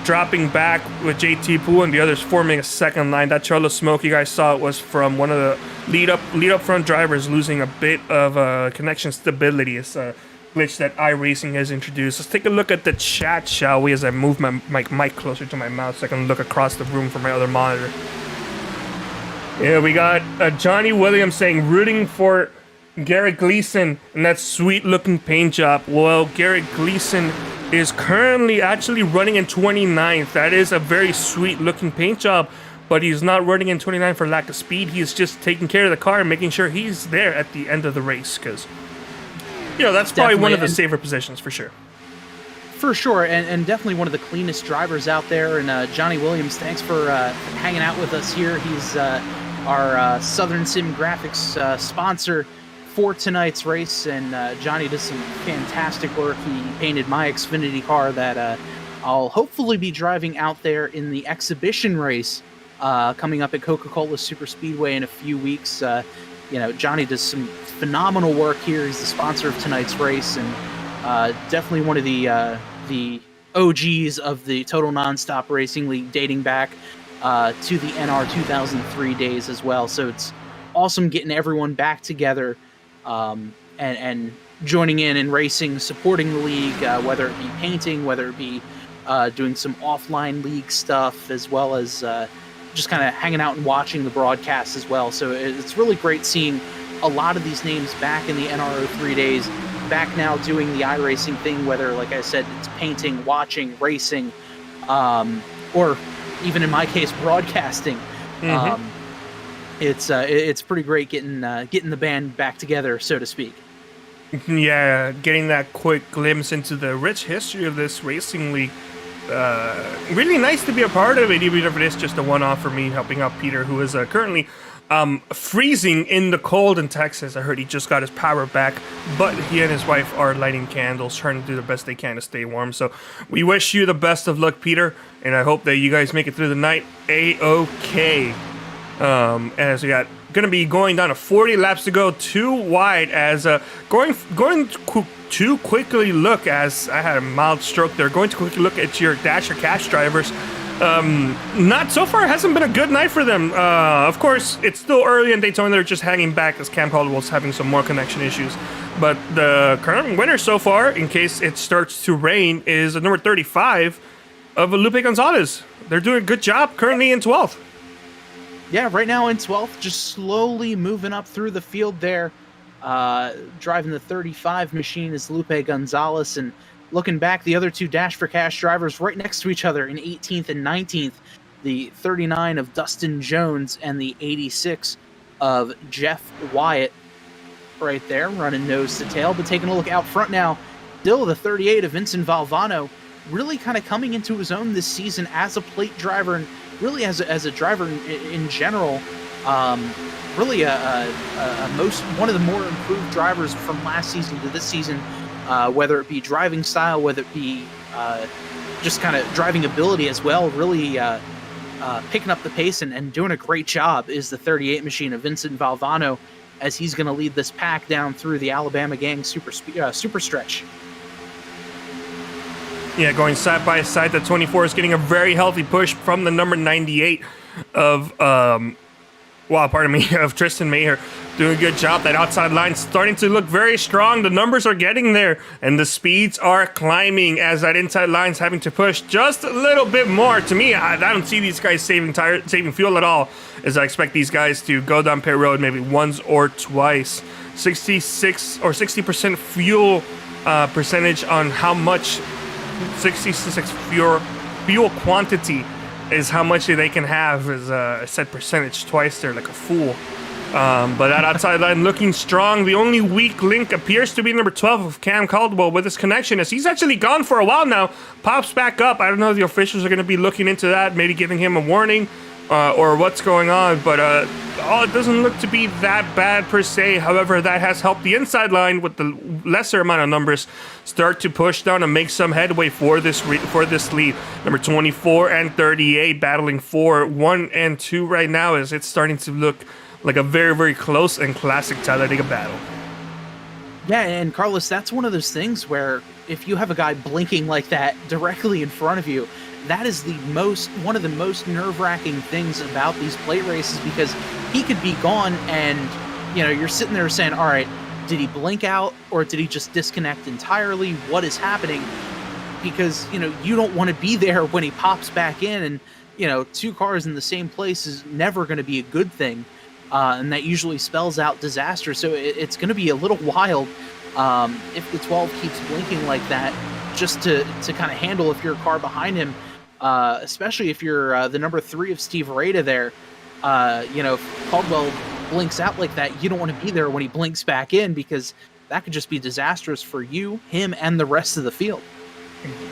dropping back with JT Poo and the others forming a second line. That trail of smoke you guys saw was from one of the lead up front drivers losing a bit of connection stability. It's a glitch that iRacing has introduced. Let's take a look at the chat, shall we, as I move my mic closer to my mouth so I can look across the room from my other monitor. Yeah, we got Johnny Williams saying rooting for Garrett Gleason and that sweet looking paint job. Well, Garrett Gleason is currently actually running in 29th. That is a very sweet looking paint job, but he's not running in 29 for lack of speed. He's just taking care of the car and making sure he's there at the end of the race, because that's probably one of the safer positions for sure. For sure, and definitely one of the cleanest drivers out there. And Johnny Williams, thanks for hanging out with us here. He's our Southern Sim Graphics sponsor for tonight's race, and Johnny does some fantastic work. He painted my Xfinity car that I'll hopefully be driving out there in the exhibition race coming up at Coca-Cola Super Speedway in a few weeks. Johnny does some phenomenal work here. He's the sponsor of tonight's race, and definitely one of the OGs of the Total Nonstop Racing League, dating back to the NR 2003 days as well. So it's awesome getting everyone back together and joining in and racing, supporting the league, whether it be painting, whether it be doing some offline league stuff, as well as just kind of hanging out and watching the broadcast as well. So it's really great seeing a lot of these names back in the NR03 days, back now doing the iRacing thing, whether, like I said, it's painting, watching, racing, or even in my case, broadcasting. It's pretty great getting the band back together, so to speak. Yeah, getting that quick glimpse into the rich history of this racing league. Really nice to be a part of it, even if it is just a one-off for me, helping out Peter, who is currently freezing in the cold in Texas. I heard he just got his power back, but he and his wife are lighting candles, trying to do the best they can to stay warm. So we wish you the best of luck, Peter, and I hope that you guys make it through the night A-OK. As we got going to be going down to 40 laps to go, too wide, as going to quickly look, as I had a mild stroke there, going to quickly look at your Dash or Cash drivers. Not so far, hasn't been a good night for them. Of course, it's still early in Daytona, they're just hanging back as Cam Caldwell's having some more connection issues. But the current winner so far, in case it starts to rain, is the number 35 of Lupe Gonzalez. They're doing a good job currently in 12th. Yeah, right now in 12th, just slowly moving up through the field there. Driving the 35 machine is Lupe Gonzalez, and looking back, the other two Dash for Cash drivers right next to each other in 18th and 19th, the 39 of Dustin Jones and the 86 of Jeff Wyatt right there, running nose to tail. But taking a look out front now, still the 38 of Vincent Valvano, really kind of coming into his own this season as a plate driver and really as a driver in general. Really one of the more improved drivers from last season to this season, whether it be driving style, whether it be just kind of driving ability as well, really picking up the pace and doing a great job is the 38 machine of Vincent Valvano, as he's going to lead this pack down through the Alabama Gang super stretch. Yeah, going side by side, the 24 is getting a very healthy push from the number 98 of, of Tristan Mayer. Doing a good job. That outside line starting to look very strong. The numbers are getting there, and the speeds are climbing as that inside line's having to push just a little bit more. To me, I don't see these guys saving fuel at all, as I expect these guys to go down pit road maybe once or twice. 66 or 60% fuel percentage on how much 66 fuel quantity is how much they can have as a set percentage twice there, like a fool. But that outside line looking strong. The only weak link appears to be number 12 of Cam Caldwell with his connection, as he's actually gone for a while now. Pops back up. I don't know if the officials are going to be looking into that, maybe giving him a warning or what's going on. But it doesn't look to be that bad per se. However, that has helped the inside line with the lesser amount of numbers start to push down and make some headway for this lead. Number 24 and 38 battling for 1 and 2 right now, as it's starting to look like a very, very close and classic Talladega battle. Yeah, and Carlos, that's one of those things where if you have a guy blinking like that directly in front of you, that is one of the most nerve-wracking things about these plate races, because he could be gone and, you're sitting there saying, all right, did he blink out or did he just disconnect entirely? What is happening? Because, you don't want to be there when he pops back in, and, two cars in the same place is never going to be a good thing. And that usually spells out disaster. So it's going to be a little wild if the 12 keeps blinking like that, just to kind of handle if you're a car behind him, especially if you're the number 3 of Steve Rada there. If Caldwell blinks out like that, you don't want to be there when he blinks back in, because that could just be disastrous for you, him, and the rest of the field.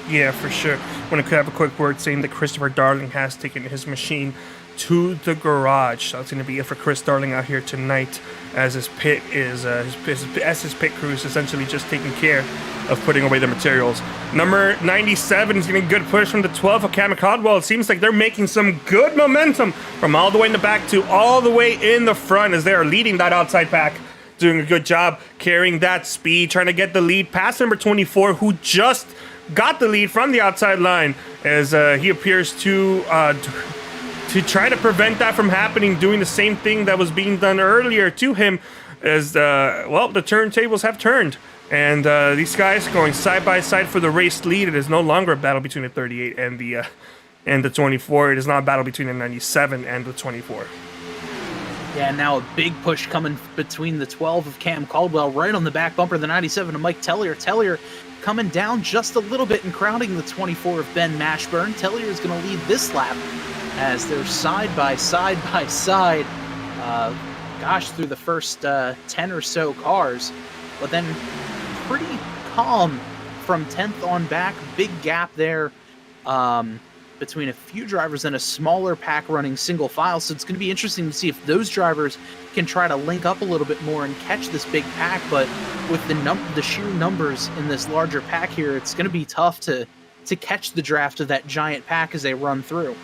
Yeah, for sure. I want to have a quick word saying that Christopher Darling has taken his machine to the garage. So that's going to be it for Chris Darling out here tonight, as his pit is his pit crew is essentially just taking care of putting away the materials. Number 97 is getting a good push from the 12 of Cam Caldwell. It seems like they're making some good momentum from all the way in the back to all the way in the front, as they are leading that outside pack. Doing a good job carrying that speed, trying to get the lead past number 24, who just got the lead from the outside line, as he appears to try to prevent that from happening, doing the same thing that was being done earlier to him, as the turntables have turned, and these guys going side by side for the race lead. It is no longer a battle between the 38 and the 24. It is not a battle between the 97 and the 24. Yeah, now a big push coming between the 12 of Cam Caldwell, right on the back bumper, the 97 of Mike Tellier. Tellier coming down just a little bit and crowding the 24 of Ben Mashburn. Tellier is going to lead this lap, as they're side by side by side. gosh, through the first 10 or so cars, but then pretty calm from 10th on back. Big gap there between a few drivers and a smaller pack running single file. So it's going to be interesting to see if those drivers can try to link up a little bit more and catch this big pack. But with the sheer numbers in this larger pack here, it's going to be tough to catch the draft of that giant pack as they run through.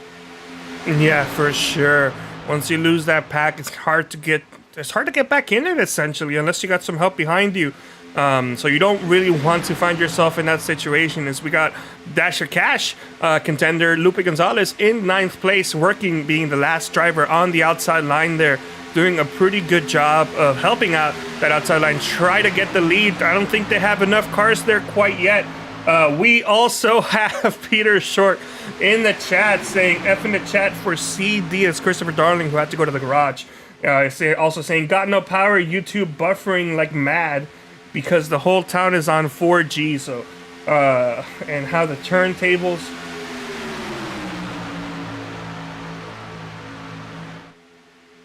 Yeah, for sure. Once you lose that pack, it's hard to get back in it, essentially, unless you got some help behind you. So you don't really want to find yourself in that situation. As we got Dasher Cash contender Lupe Gonzalez in 9th place, being the last driver on the outside line there, doing a pretty good job of helping out that outside line, try to get the lead. I don't think they have enough cars there quite yet. We also have Peter Short in the chat saying F in the chat for CD. It's Christopher Darling, who had to go to the garage. Also saying, got no power, YouTube buffering like mad because the whole town is on 4G. So, and how the turntables.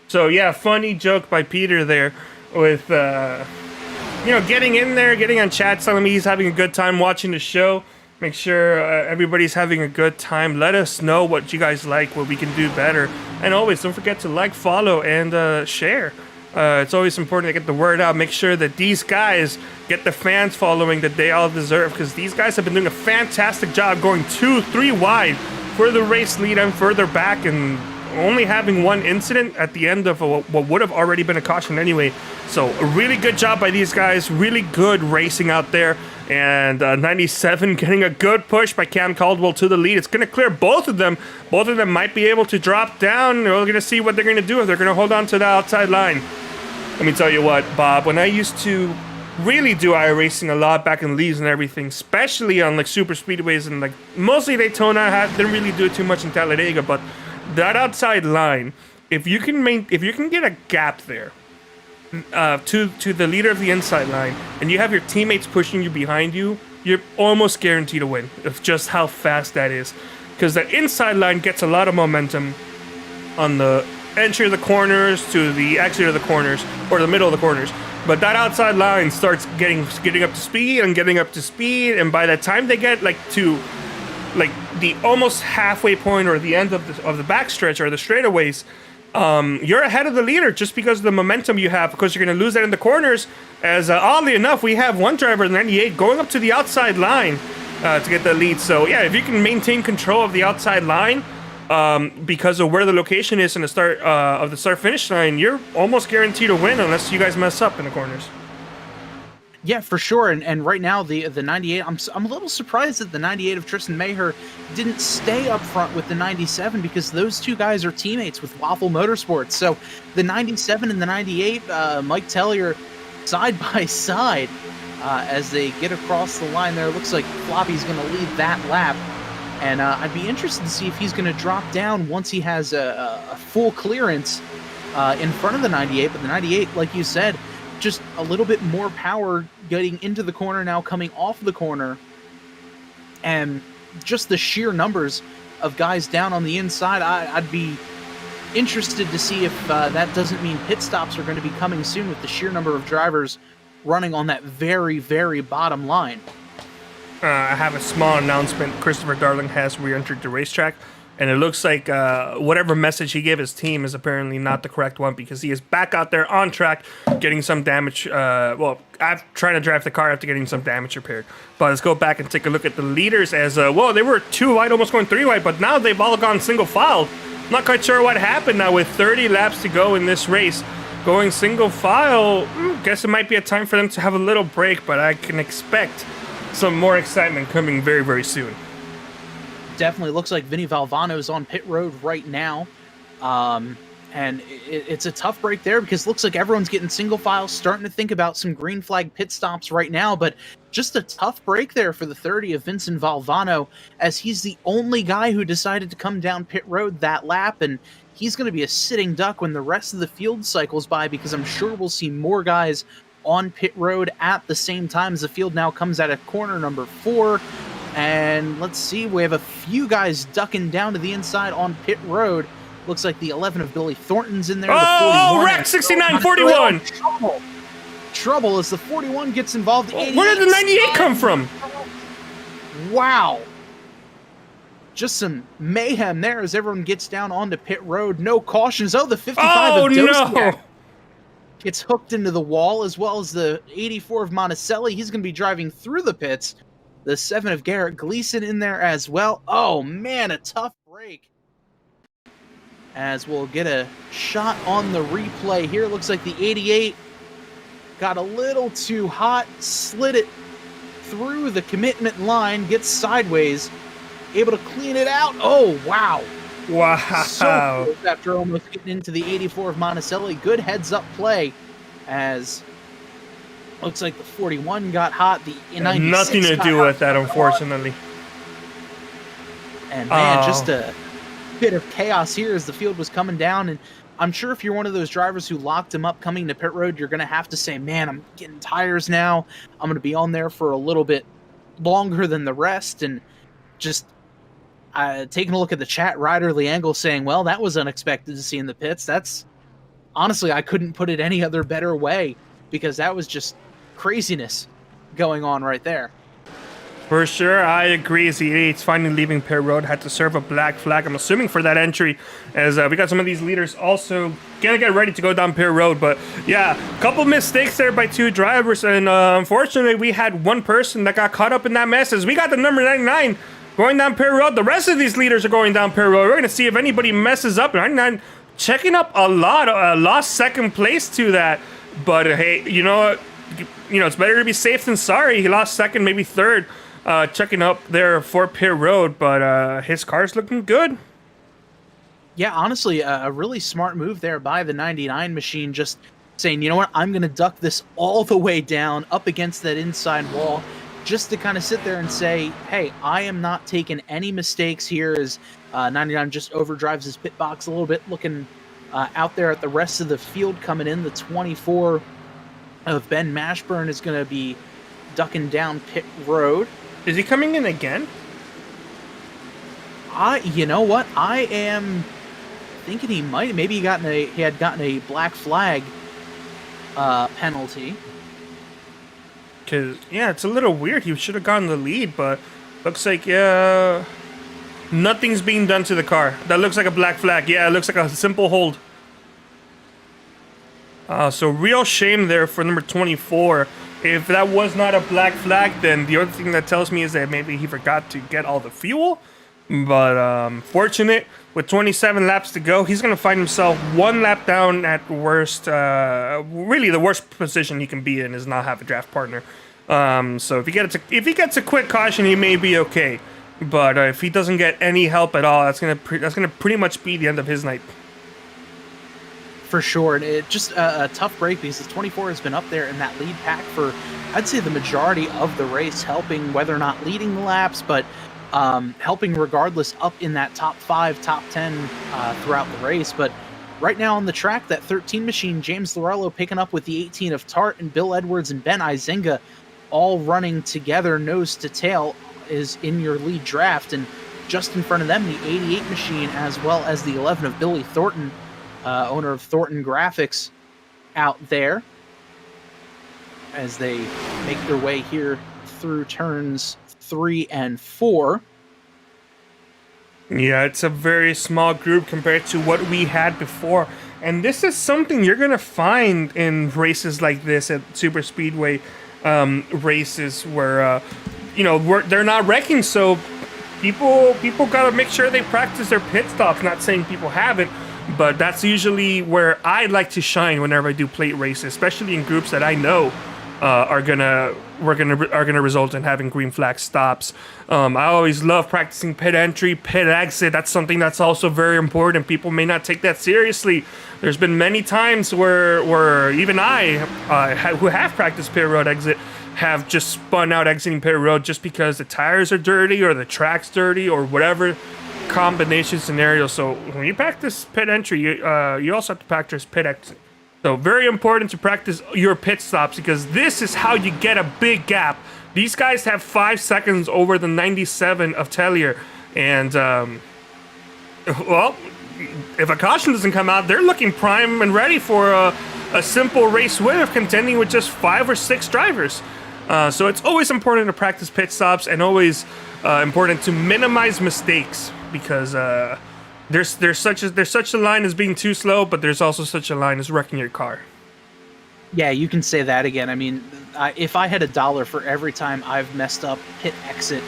So yeah, funny joke by Peter there with, getting in there, getting on chat, telling me he's having a good time watching the show. Make sure everybody's having a good time. Let us know what you guys like, what we can do better. And always, don't forget to like, follow, and share. It's always important to get the word out. Make sure that these guys get the fans following that they all deserve, because these guys have been doing a fantastic job going 2-3 wide for the race lead and further back, and only having one incident at the end of what would have already been a caution anyway. So a really good job by these guys. Really good racing out there. And 97 getting a good push by Cam Caldwell to the lead. It's going to clear both of them. Both of them might be able to drop down. We're going to see what they're going to do, if they're going to hold on to the outside line. Let me tell you what, Bob, when I used to really do iRacing a lot back in leagues and everything, especially on like super speedways and like mostly Daytona, didn't really do it too much in Talladega, but that outside line, if you can get a gap there to the leader of the inside line, and you have your teammates pushing you behind you, you're almost guaranteed to win. Of just how fast that is, because the inside line gets a lot of momentum on the entry of the corners to the exit of the corners or the middle of the corners. But that outside line starts getting up to speed, and by the time they get to the almost halfway point or the end of the backstretch or the straightaways, you're ahead of the leader just because of the momentum you have, because you're going to lose that in the corners. As oddly enough, we have one driver in 98 going up to the outside line to get the lead. So yeah, if you can maintain control of the outside line because of where the location is in the start of the start-finish line, you're almost guaranteed to win unless you guys mess up in the corners. Yeah, for sure. And right now, the 98, I'm a little surprised that the 98 of Tristan Maher didn't stay up front with the 97, because those two guys are teammates with Waffle Motorsports. So the 97 and the 98, Mike Tellier, side by side as they get across the line there. Looks like Floppy's going to lead that lap. And I'd be interested to see if he's going to drop down once he has a full clearance in front of the 98. But the 98, like you said, just a little bit more power getting into the corner now, coming off the corner, and just the sheer numbers of guys down on the inside. I'd be interested to see if that doesn't mean pit stops are going to be coming soon, with the sheer number of drivers running on that very, very bottom line. I have a small announcement. Christopher Darling has re-entered the racetrack, and it looks like whatever message he gave his team is apparently not the correct one, because he is back out there on track getting some damage. I'm trying to drive the car after getting some damage repaired. But let's go back and take a look at the leaders as, they were 2 wide, almost going 3 wide, but now they've all gone single file. Not quite sure what happened now with 30 laps to go in this race. Going single file, guess it might be a time for them to have a little break, but I can expect some more excitement coming very, very soon. Definitely looks like Vinny Valvano is on pit road right now. And it's a tough break there, because it looks like everyone's getting single file, starting to think about some green flag pit stops right now. But just a tough break there for the 30 of Vincent Valvano, as he's the only guy who decided to come down pit road that lap. And he's going to be a sitting duck when the rest of the field cycles by, because I'm sure we'll see more guys on pit road at the same time as the field now comes out of corner number 4. And let's see, we have a few guys ducking down to the inside on pit road. Looks like the 11 of Billy Thornton's in there. Oh, the 41 Rex 6941. Trouble as the 41 gets involved. The Where did the 98 come from? Wow. Just some mayhem there as everyone gets down onto pit road. No cautions. Oh, the 55 of Dosiak gets hooked into the wall, as well as the 84 of Monticelli. He's going to be driving through the pits. The 7 of Garrett Gleason in there as well. Oh, man, a tough break. As we'll get a shot on the replay here. Looks like the 88 got a little too hot, slid it through the commitment line, gets sideways, able to clean it out. Oh, wow. Wow. So close after almost getting into the 84 of Monticelli. Good heads-up play as looks like the 41 got hot. The 96 nothing to do with that, unfortunately. And man, just a bit of chaos here as the field was coming down. And I'm sure if you're one of those drivers who locked him up coming to pit road, you're going to have to say, man, I'm getting tires now. I'm going to be on there for a little bit longer than the rest. And just taking a look at the chat, Ryder Leangle saying, well, that was unexpected to see in the pits. That's honestly, I couldn't put it any other better way, because that was just craziness going on right there. For sure, I agree. As the 88's finally leaving pit road, had to serve a black flag, I'm assuming, for that entry, as we got some of these leaders also gonna get ready to go down pit road. But yeah, a couple mistakes there by two drivers, and unfortunately, we had one person that got caught up in that mess. As we got the number 99 going down pit road, the rest of these leaders are going down pit road. We're gonna see if anybody messes up. 99 checking up a lot, lost second place to that. But hey, you know what? It's better to be safe than sorry. He lost second, maybe third. Checking up there for pit road, but his car's looking good. Yeah, honestly, a really smart move there by the 99 machine, just saying, you know what, I'm going to duck this all the way down up against that inside wall, just to kind of sit there and say, hey, I am not taking any mistakes here, as 99 just overdrives his pit box a little bit, looking out there at the rest of the field coming in. The 24 of Ben Mashburn is going to be ducking down pit road. Is he coming in again? You know what? I am thinking he might. Maybe he had gotten a black flag penalty. Cause yeah, it's a little weird. He should have gotten the lead, but looks like nothing's being done to the car. That looks like a black flag. Yeah, it looks like a simple hold. So real shame there for number 24. If that was not a black flag, then the other thing that tells me is that maybe he forgot to get all the fuel. But fortunate, with 27 laps to go, he's going to find himself one lap down at worst. Really, the worst position he can be in is not have a draft partner. So if he gets a quick caution, he may be okay. But if he doesn't get any help at all, that's gonna pretty much be the end of his night. For sure, and it just a tough break, because the 24 has been up there in that lead pack for, I'd say, the majority of the race, helping, whether or not leading the laps, but helping regardless up in that top 5, top 10 throughout the race. But right now on the track, that 13 machine, James Lorello picking up with the 18 of Tart, and Bill Edwards and Ben Izinga all running together nose to tail is in your lead draft, and just in front of them, the 88 machine, as well as the 11 of Billy Thornton, owner of Thornton Graphix, out there as they make their way here through turns 3 and 4. Yeah, it's a very small group compared to what we had before. And this is something you're going to find in races like this at super speedway races where, they're not wrecking. So people got to make sure they practice their pit stops. Not saying people haven't, but that's usually where I like to shine whenever I do plate races, especially in groups that I know are gonna result in having green flag stops. I always love practicing pit entry, pit exit. That's something that's also very important. People may not take that seriously. There's been many times where even I, who have practiced pit road exit, have just spun out exiting pit road just because the tires are dirty or the track's dirty or whatever combination scenario. So when you practice pit entry, you also have to practice pit exit. So very important to practice your pit stops, because this is how you get a big gap. These guys have 5 seconds over the 97 of Tellier, and Well, if a caution doesn't come out, they're looking prime and ready for a simple race win of contending with just 5 or 6 drivers. So it's always important to practice pit stops, and always important to minimize mistakes, because there's such a line as being too slow, but there's also such a line as wrecking your car. Yeah, you can say that again. I mean, if I had $1 for every time I've messed up pit exit,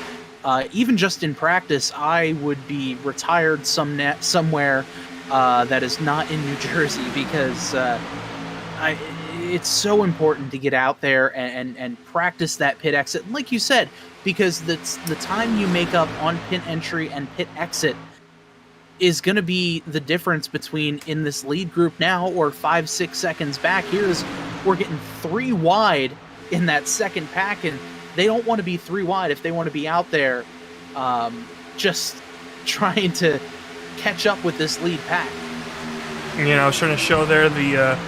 even just in practice, I would be retired somewhere that is not in New Jersey, because it's so important to get out there and practice that pit exit. And like you said, because the time you make up on pit entry and pit exit is going to be the difference between in this lead group now or 5-6 seconds back. Here's we're getting 3 wide in that second pack, and they don't want to be 3 wide if they want to be out there just trying to catch up with this lead pack. You know, I was trying to show there the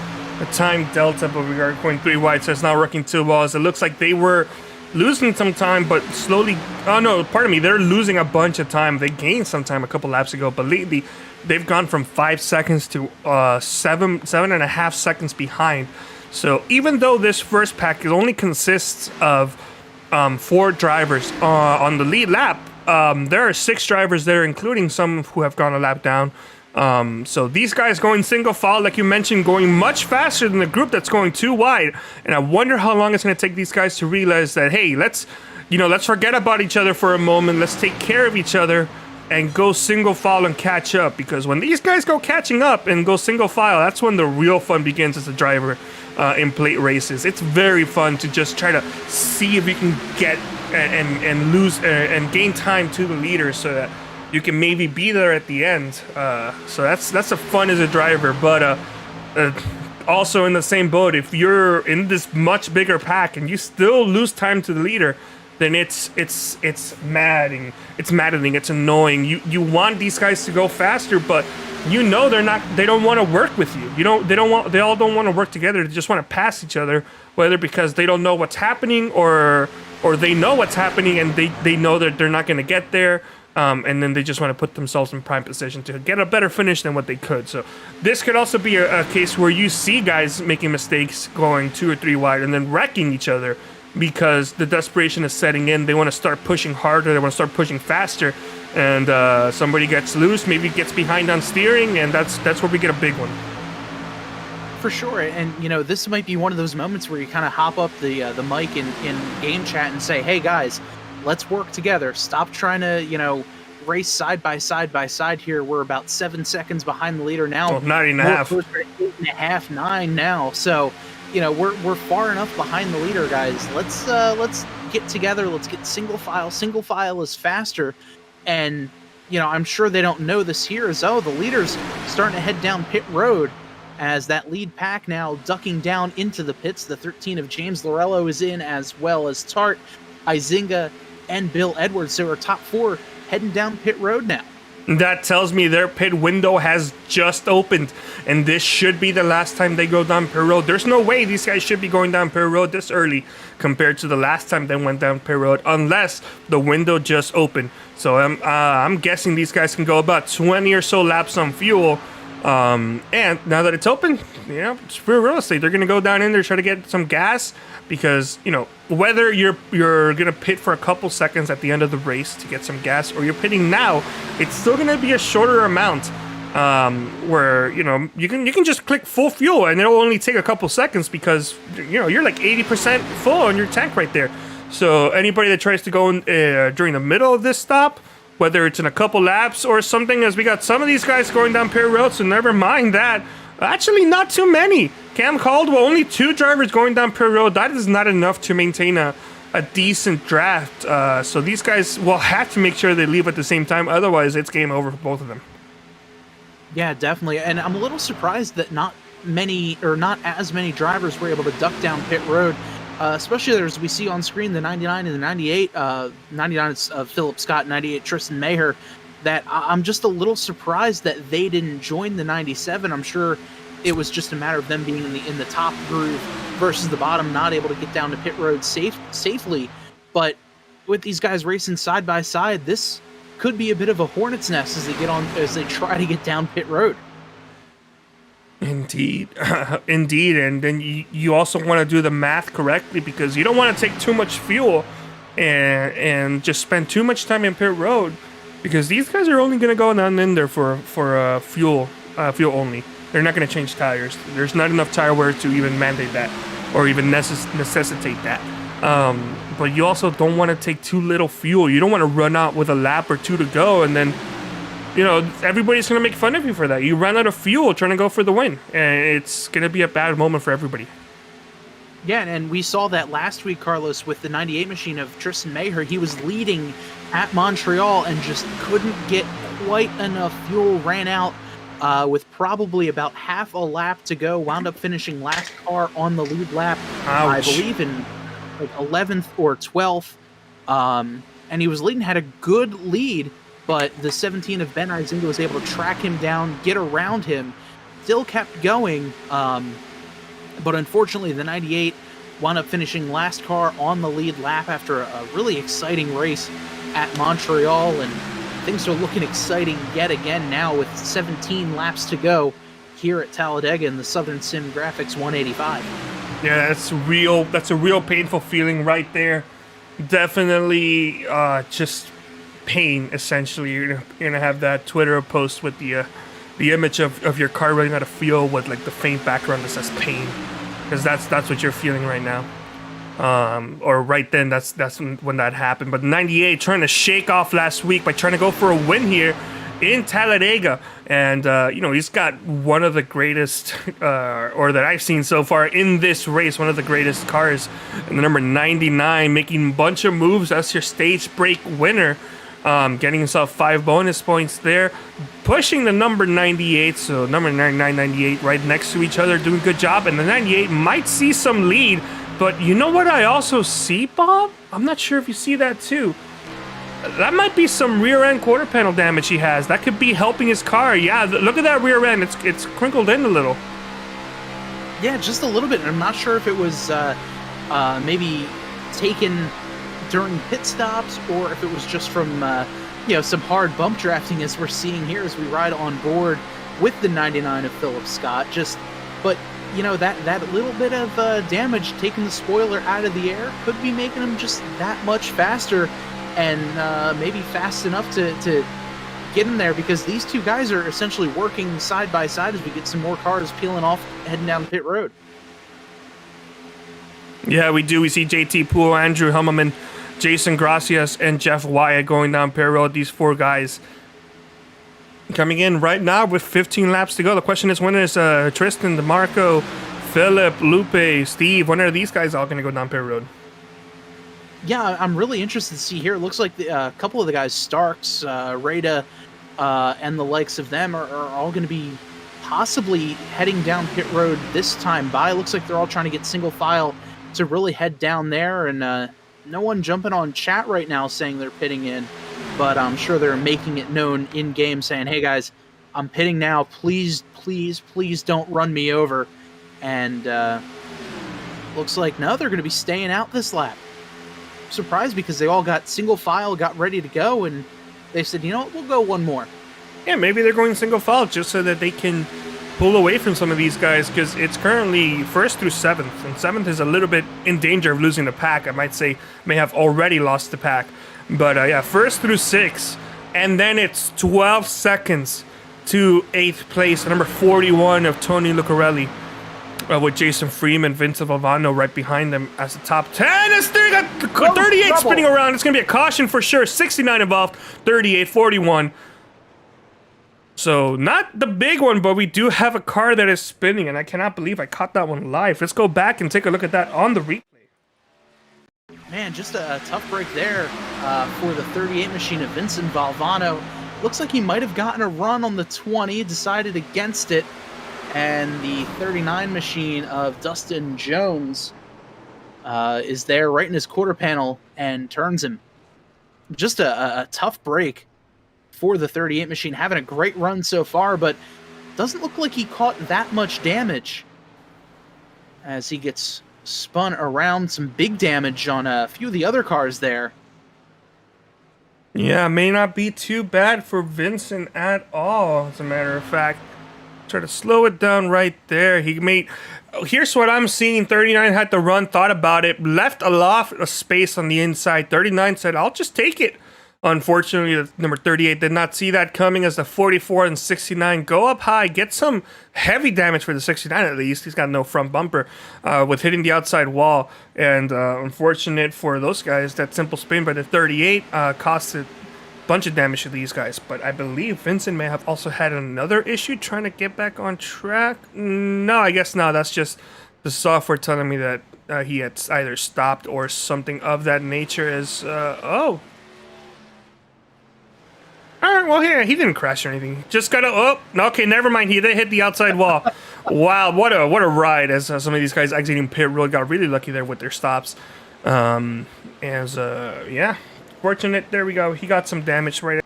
time delta, but we are going 3 wide, so it's not working too well. As it looks like they were losing some time, but slowly. Oh no, pardon me. They're losing a bunch of time. They gained some time a couple laps ago, but lately they've gone from 5 seconds to 7.5 seconds behind. So even though this first pack only consists of 4 drivers on the lead lap, there are 6 drivers there, including some who have gone a lap down. So these guys going single file, like you mentioned, going much faster than the group that's going 2 wide. And I wonder how long it's going to take these guys to realize that, hey, let's forget about each other for a moment. Let's take care of each other and go single file and catch up. Because when these guys go catching up and go single file, that's when the real fun begins as a driver in plate races. It's very fun to just try to see if you can get and lose and gain time to the leader, so that you can maybe be there at the end. So that's a fun as a driver, but also in the same boat, if you're in this much bigger pack and you still lose time to the leader, then it's maddening. It's maddening. It's annoying. You want these guys to go faster, but you know they don't want to work with you. They all don't want to work together. They just want to pass each other, whether because they don't know what's happening or they know what's happening and they know that they're not going to get there. And then they just want to put themselves in prime position to get a better finish than what they could. So this could also be a case where you see guys making mistakes, going 2 or 3 wide, and then wrecking each other because the desperation is setting in. They want to start pushing harder. They want to start pushing faster. And somebody gets loose, maybe gets behind on steering, and that's where we get a big one. For sure. And, this might be one of those moments where you kind of hop up the mic in game chat and say, hey, guys, let's work together. Stop trying to, race side by side here. We're about 7 seconds behind the leader now. Well, 9.5. We're 8.5, 9 now. So, we're far enough behind the leader, guys. Let's get together. Let's get single file. Single file is faster. And, I'm sure they don't know this here as, the leader's starting to head down pit road as that lead pack now ducking down into the pits. The 13 of James Lorello is in, as well as Tart, Izinga, and Bill Edwards. So our top 4 heading down pit road now. That tells me their pit window has just opened, and this should be the last time they go down pit road. There's no way these guys should be going down pit road this early compared to the last time they went down pit road, unless the window just opened. So I'm guessing these guys can go about 20 or so laps on fuel. And now that it's open, it's free real estate. They're going to go down in there, try to get some gas, because, whether you're going to pit for a couple seconds at the end of the race to get some gas, or you're pitting now, it's still going to be a shorter amount, where, you can just click full fuel and it'll only take a couple seconds because, you're like 80% full on your tank right there. So anybody that tries to go in, during the middle of this stop, whether it's in a couple laps or something, as we got some of these guys going down pit road, so never mind that. Actually, not too many. Cam Caldwell, only 2 drivers going down pit road. That is not enough to maintain a decent draft. So these guys will have to make sure they leave at the same time. Otherwise, it's game over for both of them. Yeah, definitely. And I'm a little surprised that not as many drivers were able to duck down pit road. Especially as we see on screen the 99 and the 98. 99 is Philip Scott, 98 Tristan Maher. That I'm just a little surprised that they didn't join the 97. I'm sure it was just a matter of them being in the top groove versus the bottom, not able to get down to pit road safely. But with these guys racing side by side, this could be a bit of a hornet's nest as they try to get down pit road. Indeed, indeed, and then you also want to do the math correctly, because you don't want to take too much fuel and just spend too much time in pit road, because these guys are only going to go down in there for fuel only. They're not going to change tires. There's not enough tire wear to even mandate that or even necessitate that. But you also don't want to take too little fuel. You don't want to run out with a lap or two to go, and then, you know, everybody's going to make fun of you for that. You run out of fuel trying to go for the win, and it's going to be a bad moment for everybody. Yeah, and we saw that last week, Carlos, with the 98 machine of Tristan Maher. He was leading at Montreal and just couldn't get quite enough fuel, ran out with probably about half a lap to go, wound up finishing last car on the lead lap, I believe in like 11th or 12th. And he was leading, had a good lead, but the 17 of Ben Izinga was able to track him down, get around him, still kept going. But unfortunately, the 98 wound up finishing last car on the lead lap after a really exciting race at Montreal, and things are looking exciting yet again now with 17 laps to go here at Talladega in the Southern Sim Graphics 185. Yeah, that's a real painful feeling right there. Definitely just pain, essentially. You're gonna have that Twitter post with the image of your car running out of fuel with like the faint background that says pain, because that's what you're feeling right now. Or right then, that's when that happened. But 98 trying to shake off last week by trying to go for a win here in Talladega, and you know, he's got one of the greatest, or that I've seen so far in this race, one of the greatest cars, and the number 99, making a bunch of moves as your stage break winner, getting himself 5 bonus points there, pushing the number 98, so number 99, 98 right next to each other, doing a good job, and the 98 might see some lead. But you know what I also see, Bob? I'm not sure if you see that too. That might be some rear end quarter panel damage he has. That could be helping his car. Yeah, look at that rear end. It's crinkled in a little. Yeah, just a little bit. I'm not sure if it was maybe taken during pit stops or if it was just from you know, some hard bump drafting, as we're seeing here as we ride on board with the 99 of Philip Scott. But you know, that little bit of damage, taking the spoiler out of the air, could be making him just that much faster, and maybe fast enough to get in there, because these two guys are essentially working side by side as we get some more cars peeling off, heading down pit road. Yeah, we do. We see JT Poole, Andrew Hummelman, Jason Gracias, and Jeff Wyatt going down pit road. These 4 guys coming in right now with 15 laps to go. The question is, when is Tristan, DeMarco, Philip, Lupe, Steve, when are these guys all going to go down pit road? Yeah, I'm really interested to see here. It looks like a couple of the guys, Starks, Rada, and the likes of them are all going to be possibly heading down pit road this time by. It looks like they're all trying to get single file to really head down there, and no one jumping on chat right now saying they're pitting in, but I'm sure they're making it known in-game, saying, hey guys, I'm pitting now, please, please, please don't run me over. And looks like, no, they're going to be staying out this lap. Surprised, because they all got single file, got ready to go, and they said, you know what, we'll go one more. Yeah, maybe they're going single file just so that they can pull away from some of these guys, because it's currently 1st through 7th, and 7th is a little bit in danger of losing the pack. I might say may have already lost the pack. But yeah, 1st through 6th, and then it's 12 seconds to 8th place, number 41 of Tony Lucarelli, with Jason Freeman, Vincent Valvano right behind them as the top 10. It's 38 spinning around. It's going to be a caution for sure. 69 involved, 38, 41. So not the big one, but we do have a car that is spinning, and I cannot believe I caught that one live. Let's go back and take a look at that on the replay. Man, just a tough break there for the 38 machine of Vincent Valvano. Looks like he might have gotten a run on the 20, decided against it, and the 39 machine of Dustin Jones is there right in his quarter panel and turns him. Just a tough break for the 38 machine, having a great run so far, but doesn't look like he caught that much damage as he gets spun around. Some big damage on a few of the other cars there. Yeah, may not be too bad for Vincent at all, as a matter of fact. Try to slow it down right there. He made... Here's what I'm seeing. 39 had to run, thought about it, left a lot of space on the inside. 39 said, I'll just take it. Unfortunately, the number 38 did not see that coming as the 44 and 69 go up high, get some heavy damage for the 69 at least. He's got no front bumper with hitting the outside wall. And unfortunate for those guys, that simple spin by the 38 cost a bunch of damage to these guys. But I believe Vincent may have also had another issue trying to get back on track. No, I guess not. That's just the software telling me that he had either stopped or something of that nature. As oh. Alright, well, here, he didn't crash or anything. Just gotta, oh, okay, never mind. He did hit the outside wall. Wow, what a ride, as some of these guys exiting pit really got really lucky there with their stops. Yeah, fortunate, there we go. He got some damage right.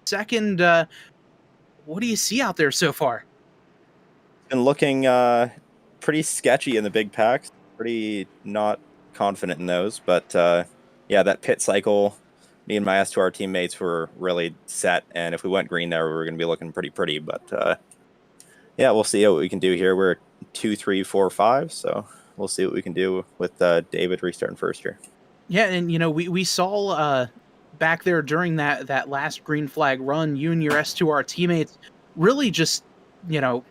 Second, what do you see out there so far? Been looking pretty sketchy in the big packs. Pretty not confident in those, but yeah, that pit cycle, me and my S2R teammates were really set, and if we went green there, we were going to be looking pretty pretty. But yeah, we'll see what we can do here. We're 2, 3, 4, 5, so we'll see what we can do with David restarting first here. Yeah, and you know, we saw back there during that last green flag run, you and your S2R teammates really just, you know,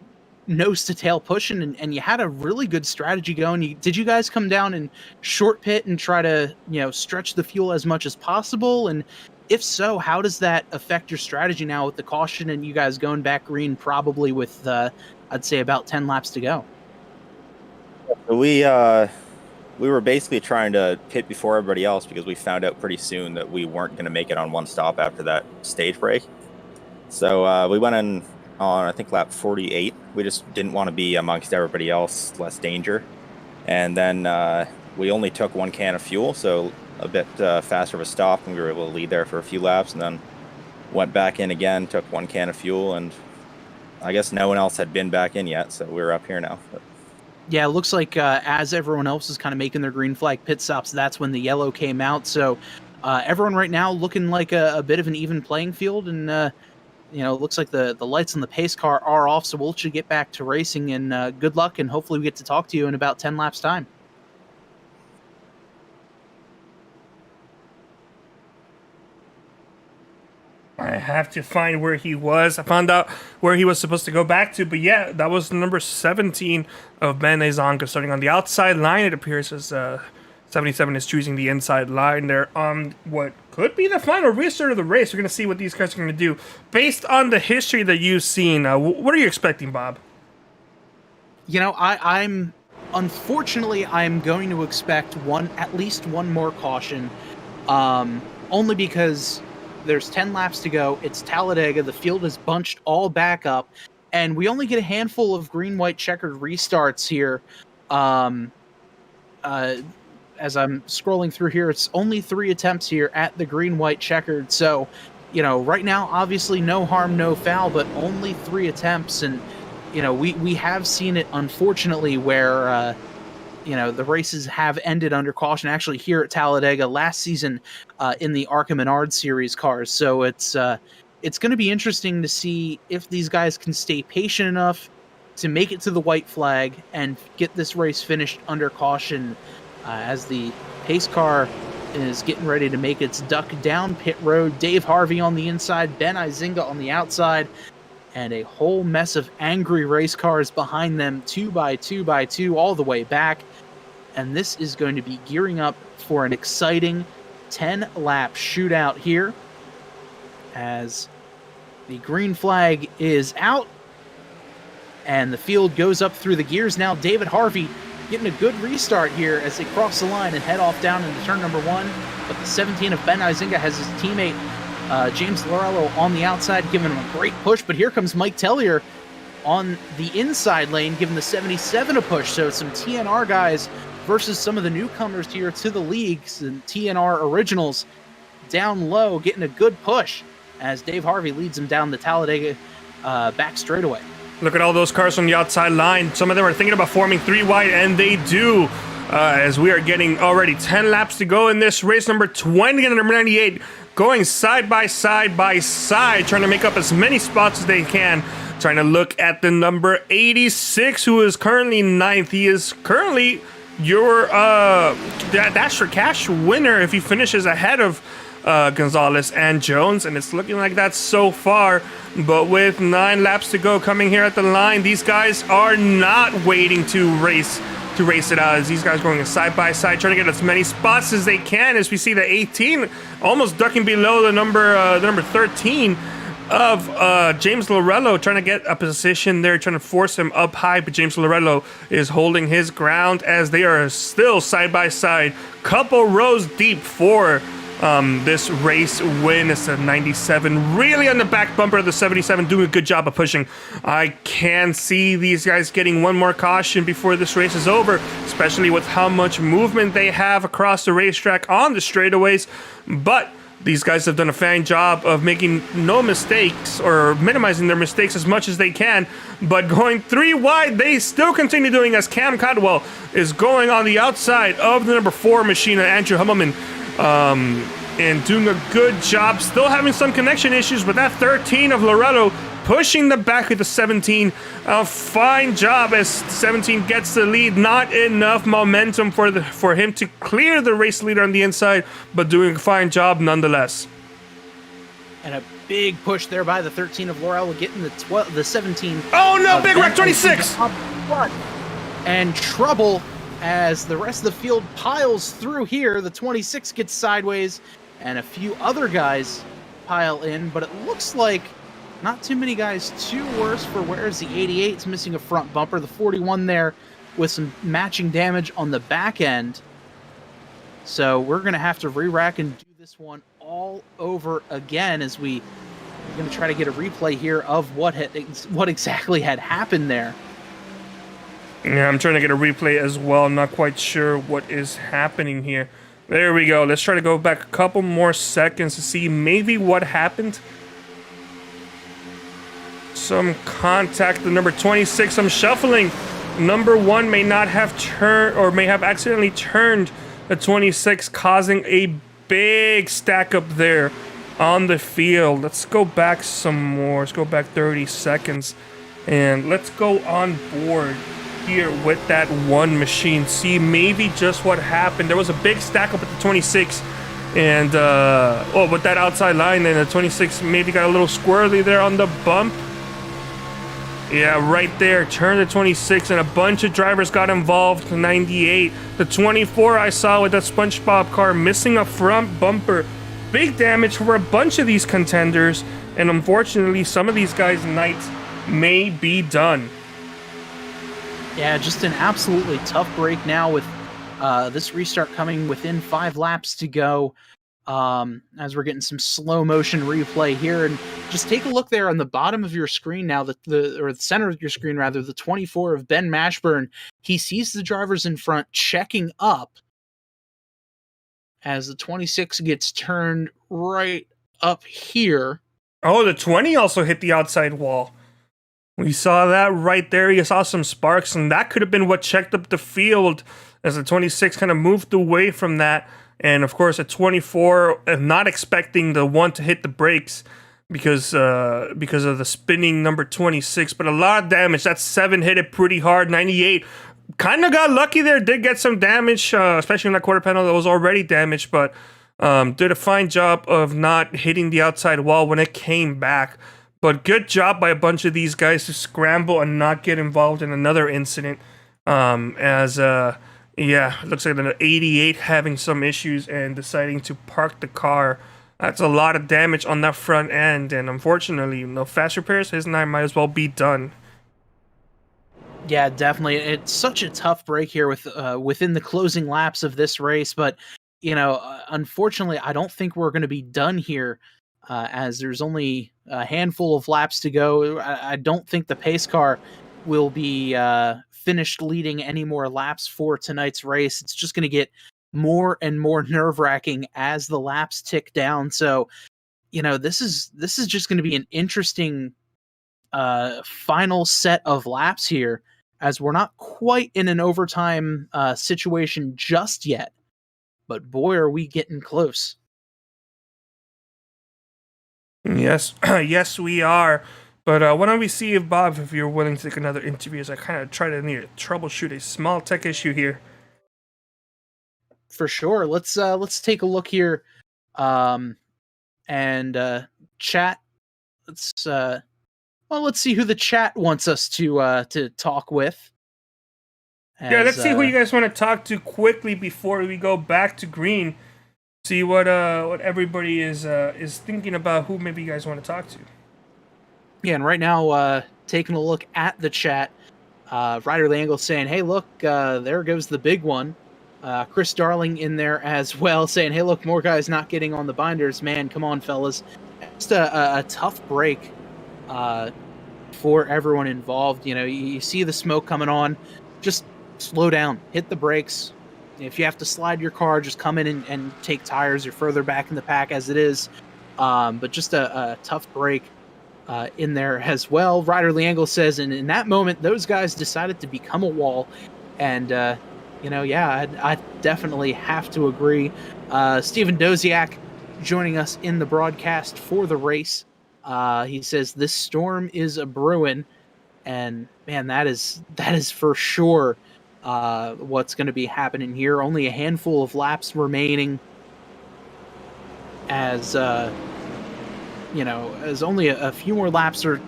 nose to tail pushing, and you had a really good strategy going. Did you guys come down and short pit and try to, you know, stretch the fuel as much as possible? And if so, how does that affect your strategy now with the caution and you guys going back green probably with, I'd say about 10 laps to go? We were basically trying to pit before everybody else because we found out pretty soon that we weren't going to make it on one stop after that stage break. So we went in on, I think, lap 48. We just didn't want to be amongst everybody else, less danger. And then we only took 1 can of fuel, so a bit faster of a stop, and we were able to lead there for a few laps, and then went back in again, took 1 can of fuel, and I guess no one else had been back in yet, so we're up here now. But yeah, it looks like as everyone else is kind of making their green flag pit stops, that's when the yellow came out. So everyone right now looking like a bit of an even playing field, and you know, it looks like the lights on the pace car are off. So we'll let you get back to racing, and good luck, and hopefully we get to talk to you in about 10 laps time. I have to find where he was. I found out where he was supposed to go back to, but yeah, that was number 17 of BenSound starting on the outside line. It appears as 77 is choosing the inside line there on what could be the final restart of the race. We're going to see what these guys are going to do based on the history that you've seen. What are you expecting, Bob? You know, I'm unfortunately, I'm going to expect at least one more caution, only because there's 10 laps to go. It's Talladega. The field is bunched all back up, and we only get a handful of green-white checkered restarts here. As I'm scrolling through here, it's only 3 attempts here at the green-white checkered. So, right now, obviously, no harm, no foul, but only 3 attempts. And, we have seen it, unfortunately, where, the races have ended under caution, actually here at Talladega last season in the ARCA Menard Series cars. So it's going to be interesting to see if these guys can stay patient enough to make it to the white flag and get this race finished under caution as the pace car is getting ready to make its duck down pit road. Dave Harvey on the inside, Ben Izinga on the outside, and a whole mess of angry race cars behind them, 2 by 2 by 2 all the way back. And this is going to be gearing up for an exciting 10-lap shootout here as the green flag is out and the field goes up through the gears. Now David Harvey getting a good restart here as they cross the line and head off down into turn number 1. But the 17 of Ben Izinga has his teammate James Lorello on the outside, giving him a great push. But here comes Mike Tellier on the inside lane, giving the 77 a push. So some TNR guys versus some of the newcomers here to the leagues and TNR originals down low, getting a good push as Dave Harvey leads them down the Talladega back straightaway. Look at all those cars on the outside line. Some of them are thinking about forming 3 wide, and they do. As we are getting already 10 laps to go in this race, number 20 and number 98 going side by side by side, trying to make up as many spots as they can. Trying to look at the number 86, who is currently 9th. He is currently your Dash for Cash winner if he finishes ahead of Gonzalez and Jones, and it's looking like that so far. But with 9 laps to go coming here at the line, these guys are not waiting to race it out, as these guys going side by side, trying to get as many spots as they can, as we see the 18 almost ducking below the number 13 of James Lorello, trying to get a position there, trying to force him up high. But James Lorello is holding his ground as they are still side by side, couple rows deep for this race win. It's a 97, really on the back bumper of the 77, doing a good job of pushing. I can see these guys getting one more caution before this race is over, especially with how much movement they have across the racetrack on the straightaways. But these guys have done a fine job of making no mistakes or minimizing their mistakes as much as they can. But going 3 wide, they still continue doing, as Cam Codwell is going on the outside of the number 4 machine, Andrew Hummelman, and doing a good job. Still having some connection issues, but that 13 of Lorello pushing the back of the 17. A fine job as 17 gets the lead. Not enough momentum for him to clear the race leader on the inside, but doing a fine job nonetheless. And a big push there by the 13 of Lorello, getting the 17. Oh no, big wreck 26! And trouble as the rest of the field piles through here. The 26 gets sideways, and a few other guys pile in, but it looks like not too many guys too worse for whereas the 88's missing a front bumper. The 41 there with some matching damage on the back end. So we're going to have to re-rack and do this one all over again as we're going to try to get a replay here of what exactly had happened there. Yeah, I'm trying to get a replay as well. I'm not quite sure what is happening here. There we go. Let's try to go back a couple more seconds to see maybe what happened. Some contact, the number 26. I'm shuffling. Number 1 may not have turned, or may have accidentally turned the 26, causing a big stack up there on the field. Let's go back some more. Let's go back 30 seconds. And let's go on board here with that 1 machine, see maybe just what happened. There was a big stack up at the 26, and with that outside line, and the 26 maybe got a little squirrely there on the bump. Yeah, right there, turned the 26, and a bunch of drivers got involved. 98, the 24 I saw with that SpongeBob car missing a front bumper. Big damage for a bunch of these contenders, and unfortunately some of these guys' nights may be done. Yeah, just an absolutely tough break now with this restart coming within 5 laps to go. As we're getting some slow motion replay here, and just take a look there on the bottom of your screen now, the center of your screen rather, the 24 of Ben Mashburn. He sees the drivers in front checking up as the 26 gets turned right up here. Oh, the 20 also hit the outside wall. We saw that right there. You saw some sparks, and that could have been what checked up the field as the 26 kind of moved away from that. And of course, at 24, not expecting the one to hit the brakes because of the spinning number 26, but a lot of damage. That 7 hit it pretty hard. 98 kind of got lucky there. Did get some damage, especially in that quarter panel that was already damaged, but did a fine job of not hitting the outside wall when it came back. But good job by a bunch of these guys to scramble and not get involved in another incident. Yeah, it looks like the 88 having some issues and deciding to park the car. That's a lot of damage on that front end, and unfortunately, no fast repairs. His night might as well be done. Yeah, definitely. It's such a tough break here with within the closing laps of this race, but unfortunately, I don't think we're going to be done here. As there's only a handful of laps to go. I don't think the pace car will be finished leading any more laps for tonight's race. It's just going to get more and more nerve-wracking as the laps tick down. So, this is just going to be an interesting final set of laps here, as we're not quite in an overtime situation just yet. But boy, are we getting close. Yes, yes, we are. But why don't we see if Bob, if you're willing to take another interview, as I kind of try to troubleshoot a small tech issue here. For sure. Let's take a look here, and chat. Let's see who the chat wants us to talk with. Let's see who you guys want to talk to quickly before we go back to green. See what everybody is thinking about, who maybe you guys want to talk to. Yeah, and right now, taking a look at the chat, Ryder Langle saying, "Hey, look, there goes the big one." Chris Darling in there as well, saying, "Hey, look, more guys not getting on the binders. Man, come on, fellas." Just a tough break for everyone involved. You see the smoke coming on. Just slow down, hit the brakes. If you have to slide your car, just come in and take tires. You're further back in the pack as it is. But just a tough break in there as well. Ryder Liangle says, and in that moment, those guys decided to become a wall. And, I definitely have to agree. Stephen Doziak joining us in the broadcast for the race. He says, this storm is a brewing. And, man, that is for sure what's going to be happening here. Only a handful of laps remaining, as only a few more laps are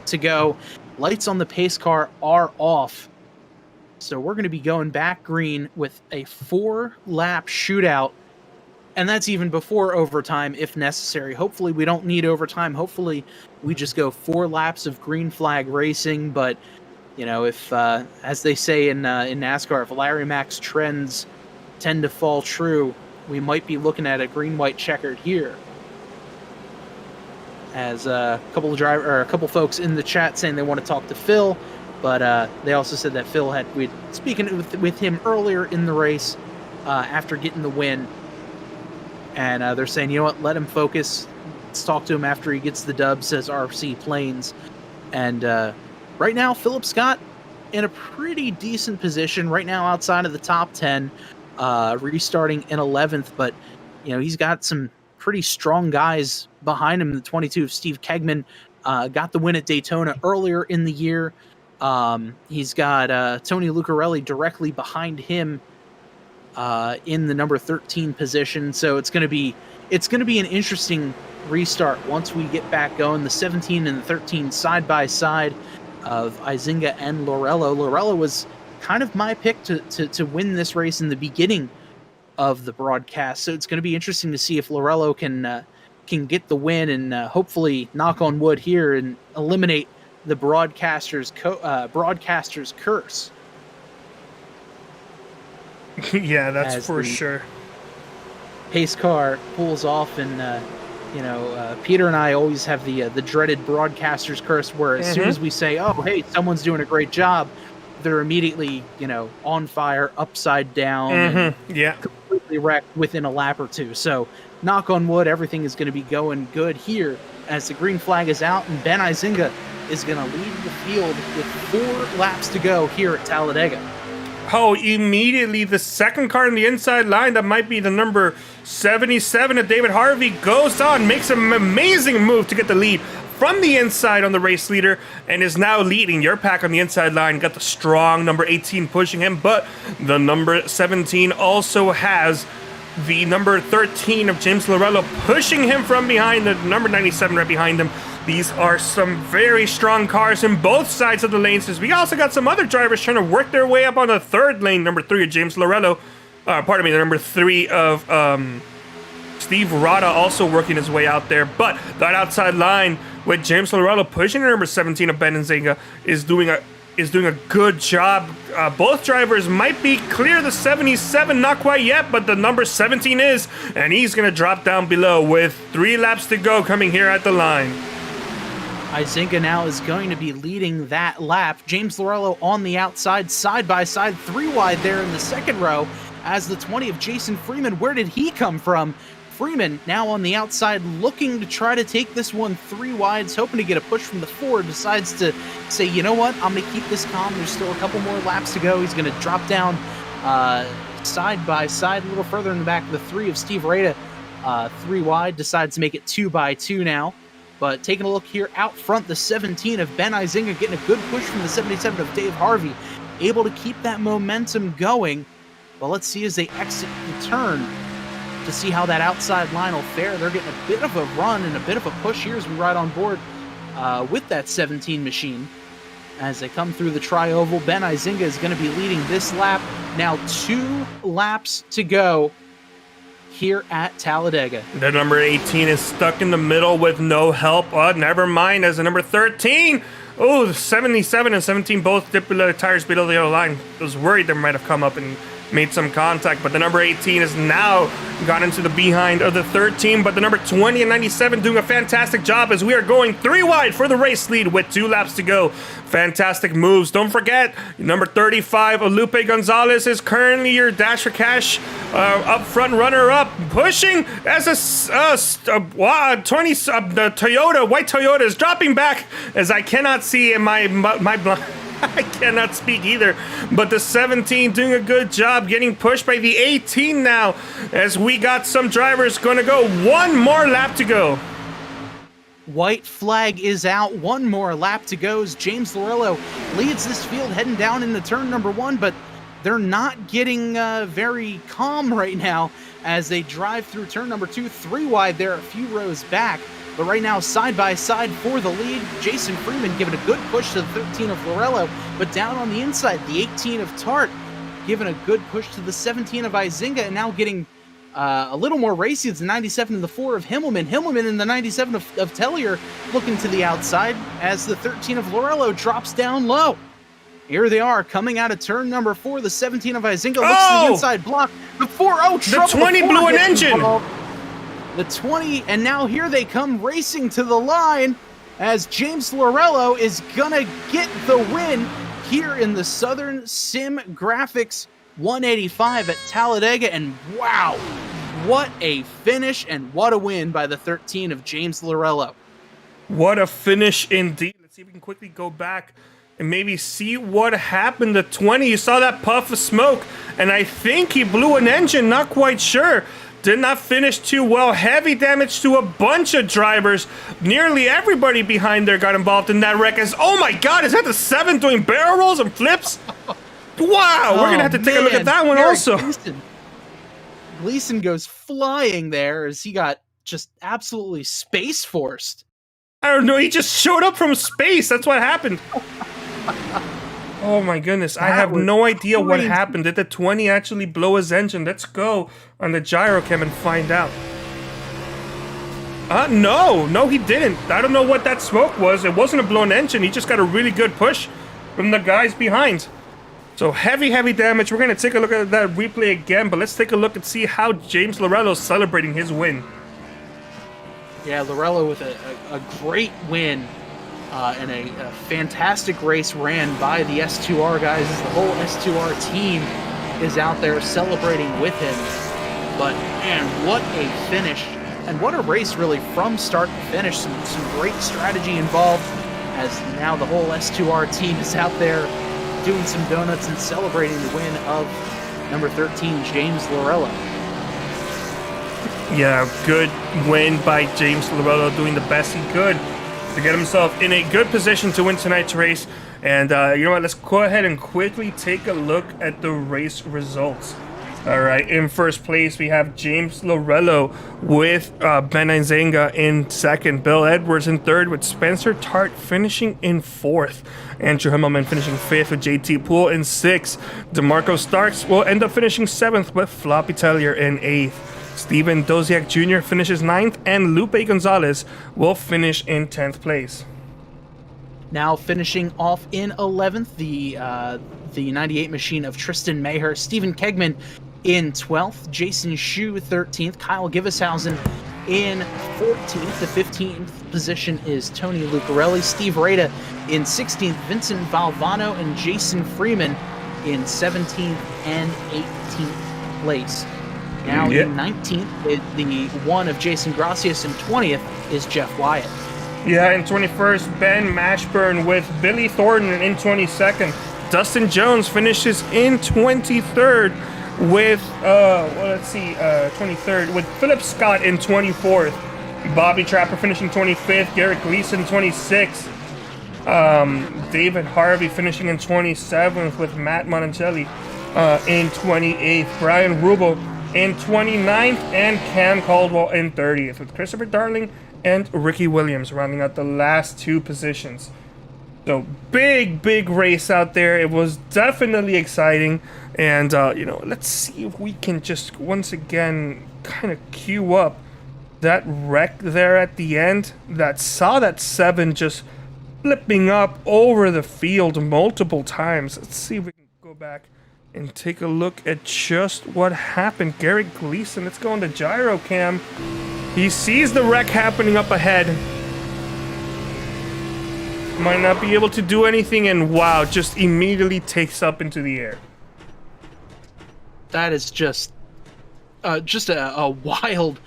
to go. Lights on the pace car are off, so we're going to be going back green with a 4-lap shootout, and that's even before overtime if necessary. Hopefully we don't need overtime. Hopefully we just go 4 laps of green flag racing, but if, as they say in NASCAR, if Larry Mack's trends tend to fall true, we might be looking at a green-white checkered here. As a couple folks in the chat saying they want to talk to Phil, but they also said that Phil we'd speaking with him earlier in the race after getting the win, and they're saying, you know what, let him focus. Let's talk to him after he gets the dub, says RC Plains, and. Right now, Philip Scott in a pretty decent position right now outside of the top 10, restarting in 11th, but he's got some pretty strong guys behind him. The 22 of Steve Kegman got the win at Daytona earlier in the year. He's got Tony Lucarelli directly behind him in the number 13 position, so it's going to be an interesting restart once we get back going. The 17 and the 13 side by side of Izinga and Lorello. Lorello was kind of my pick to win this race in the beginning of the broadcast, so it's going to be interesting to see if Lorello can get the win and hopefully, knock on wood here, and eliminate the broadcaster's curse. Yeah, that's As for the sure. Pace car pulls off, and Peter and I always have the dreaded broadcaster's curse, where as soon as we say, "Oh, hey, someone's doing a great job," they're immediately on fire, upside down, and completely wrecked within a lap or two. So, knock on wood, everything is going to be going good here as the green flag is out, and Ben Izinga is going to lead the field with 4 laps to go here at Talladega. Oh, immediately the second car in the inside line, that might be the number 77 of David Harvey, goes on, makes an amazing move to get the lead from the inside on the race leader, and is now leading. Your pack on the inside line got the strong number 18 pushing him, but the number 17 also has the number 13 of James Lorello pushing him from behind, the number 97 right behind him. These are some very strong cars in both sides of the lanes. We also got some other drivers trying to work their way up on the third lane. Number 3 of James Lorello. The number 3 of Steve Rada also working his way out there. But that outside line with James Lorello pushing the number 17 of Ben Izinga is doing a good job. Both drivers might be clear the 77, not quite yet, but the number 17 is, and he's going to drop down below with 3 laps to go coming here at the line. Izinga now is going to be leading that lap. James Lorello on the outside, side by side, 3 wide there in the second row as the 20 of Jason Freeman. Where did he come from? Freeman now on the outside looking to try to take this one 3 wides, hoping to get a push from the 4, decides to say, you know what, I'm going to keep this calm. There's still a couple more laps to go. He's going to drop down side by side a little further in the back of the 3 of Steve Rada. 3 wide, decides to make it 2 by 2 now. But taking a look here out front, the 17 of Ben Izinga getting a good push from the 77 of Dave Harvey, able to keep that momentum going. But let's see as they exit the turn to see how that outside line will fare. They're getting a bit of a run and a bit of a push here as we ride on board with that 17 machine. As they come through the tri-oval, Ben Izinga is going to be leading this lap. Now 2 laps to go here at Talladega. The number 18 is stuck in the middle with no help. Oh, never mind, as the number 13. Oh, the 77 and 17 both dipped below the tires below the yellow line. I was worried they might have come up and made some contact, but the number 18 has now got into the behind of the 13, but the number 20 and 97 doing a fantastic job as we are going 3 wide for the race lead with 2 laps to go. Fantastic moves. Don't forget, number 35, Lupe Gonzalez, is currently your Dash for Cash up front runner-up, pushing as the Toyota, white Toyota, is dropping back as I cannot see in my blind. I cannot speak either, but the 17 doing a good job getting pushed by the 18 now as we got some drivers going to go 1 more lap to go. White flag is out, 1 more lap to go as James Lorello leads this field heading down into turn number 1, but they're not getting very calm right now as they drive through turn number 2, 3 wide there, a few rows back. But right now, side by side for the lead, Jason Freeman giving a good push to the 13 of Lorello, but down on the inside, the 18 of Tart giving a good push to the 17 of Izinga, and now getting a little more racy. It's the 97 and the 4 of Himmelman. Himmelman and the 97 of Tellier looking to the outside as the 13 of Lorello drops down low. Here they are coming out of turn number 4. The 17 of Izinga looks to the inside block. The 4, the 20 blew an engine. The 20, and now here they come racing to the line as James Lorello is gonna get the win here in the Southern Sim Graphics 185 at Talladega. And wow, what a finish and what a win by the 13 of James Lorello. What a finish indeed. Let's see if we can quickly go back and maybe see what happened. The 20, you saw that puff of smoke, and I think he blew an engine, not quite sure. Did not finish too well. Heavy damage to a bunch of drivers. Nearly everybody behind there got involved in that wreck. As, oh my God, is that the 7 doing barrel rolls and flips? Wow, we're going to have to take a look at that one also. Gleason goes flying there as he got just absolutely space forced. I don't know, he just showed up from space. That's what happened. Oh my goodness, I have no idea what happened. Did the 20 actually blow his engine? Let's go on the gyrocam and find out. No, he didn't. I don't know what that smoke was. It wasn't a blown engine. He just got a really good push from the guys behind. So heavy damage. We're going to take a look at that replay again, but let's take a look and see how James Lorello's celebrating his win. Yeah, Lorello with a great win and a fantastic race ran by the S2R guys as the whole S2R team is out there celebrating with him. But man, what a finish and what a race really from start to finish. Some great strategy involved as now the whole S2R team is out there doing some donuts and celebrating the win of number 13, James Lorello. Yeah, good win by James Lorello, doing the best he could to get himself in a good position to win tonight's race. And you know what, let's go ahead and quickly take a look at the race results. All right, in first place, we have James Lorello with Ben Izenga in second. Bill Edwards in third with Spencer Tart finishing in fourth. Andrew Himmelman finishing fifth with JT Poole in sixth. DeMarco Starks will end up finishing seventh with Floppy Tellier in eighth. Steven Doziak Jr. finishes ninth, and Lupe Gonzalez will finish in 10th place. Now finishing off in 11th, the 98 machine of Tristan Maher, Stephen Kegman in 12th, Jason Shu 13th, Kyle Givishausen in 14th. The 15th position is Tony Lucarelli, Steve Rada in 16th, Vincent Valvano and Jason Freeman in 17th and 18th place. Now in 19th, the one of Jason Gracias, and 20th is Jeff Wyatt. Yeah, in 21st, Ben Mashburn with Billy Thornton in 22nd. Dustin Jones finishes in 23rd with, 23rd with Philip Scott in 24th. Bobby Trapper finishing 25th. Garrett Gleason 26th. David Harvey finishing in 27th with Matt Monticelli in 28th. Brian Rubel in 29th, and Cam Caldwell in 30th, with Christopher Darling and Ricky Williams rounding out the last two positions. So big race out there. It was definitely exciting, and let's see if we can just once again kind of cue up that wreck there at the end that saw that 7 just flipping up over the field multiple times. Let's see if we can go back and take a look at just what happened. Garrett Gleason, let's go on the gyro cam. He sees the wreck happening up ahead. Might not be able to do anything, and wow, just immediately takes up into the air. That is just a wild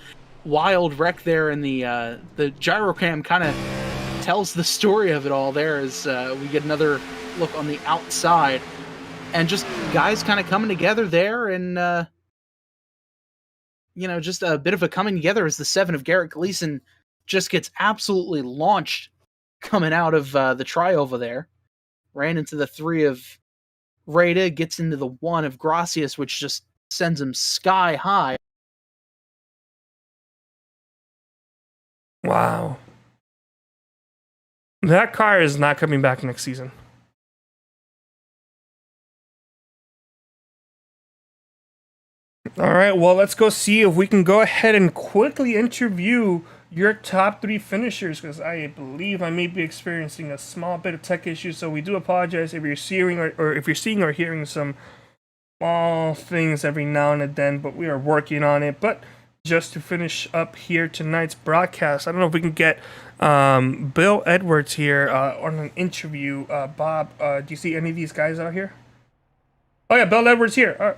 wreck there, and the gyro cam kind of tells the story of it all there as we get another look on the outside. And just guys kind of coming together there, and just a bit of a coming together as the 7 of Garrett Gleason just gets absolutely launched coming out of the tri-over there. Ran into the 3 of Rada, gets into the 1 of Gracias, which just sends him sky high. Wow. That car is not coming back next season. All right, well, let's go see if we can go ahead and quickly interview your top 3 finishers, because I believe I may be experiencing a small bit of tech issues, so we do apologize if you're seeing or if you're seeing or hearing some small things every now and then, but we are working on it. But just to finish up here tonight's broadcast, I don't know if we can get Bill Edwards here on an interview. Bob, do you see any of these guys out here? Oh yeah, Bill Edwards here. All right.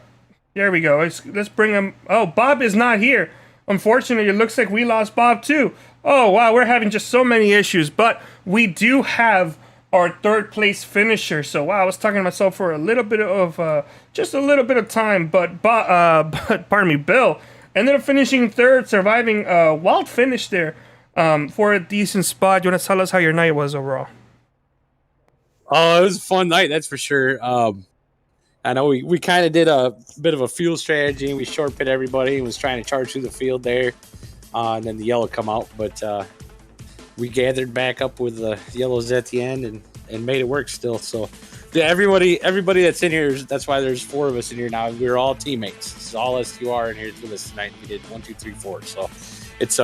There we go. Let's bring him. Oh, Bob is not here. Unfortunately, it looks like we lost Bob too. Oh, wow. We're having just so many issues. But we do have our 3rd place finisher. So, wow, I was talking to myself for a little bit of, just a little bit of time. But pardon me, Bill ended up finishing 3rd, surviving a wild finish there for a decent spot. You want to tell us how your night was overall? Oh, it was a fun night, that's for sure. I know we kind of did a bit of a fuel strategy, and we short pit everybody and was trying to charge through the field there, and then the yellow come out. But we gathered back up with the yellows at the end and made it work still. So, yeah, everybody that's in here, that's why there's 4 of us in here now. We're all teammates. It's all S2R in here with us tonight. We did 1, 2, 3, 4. So it's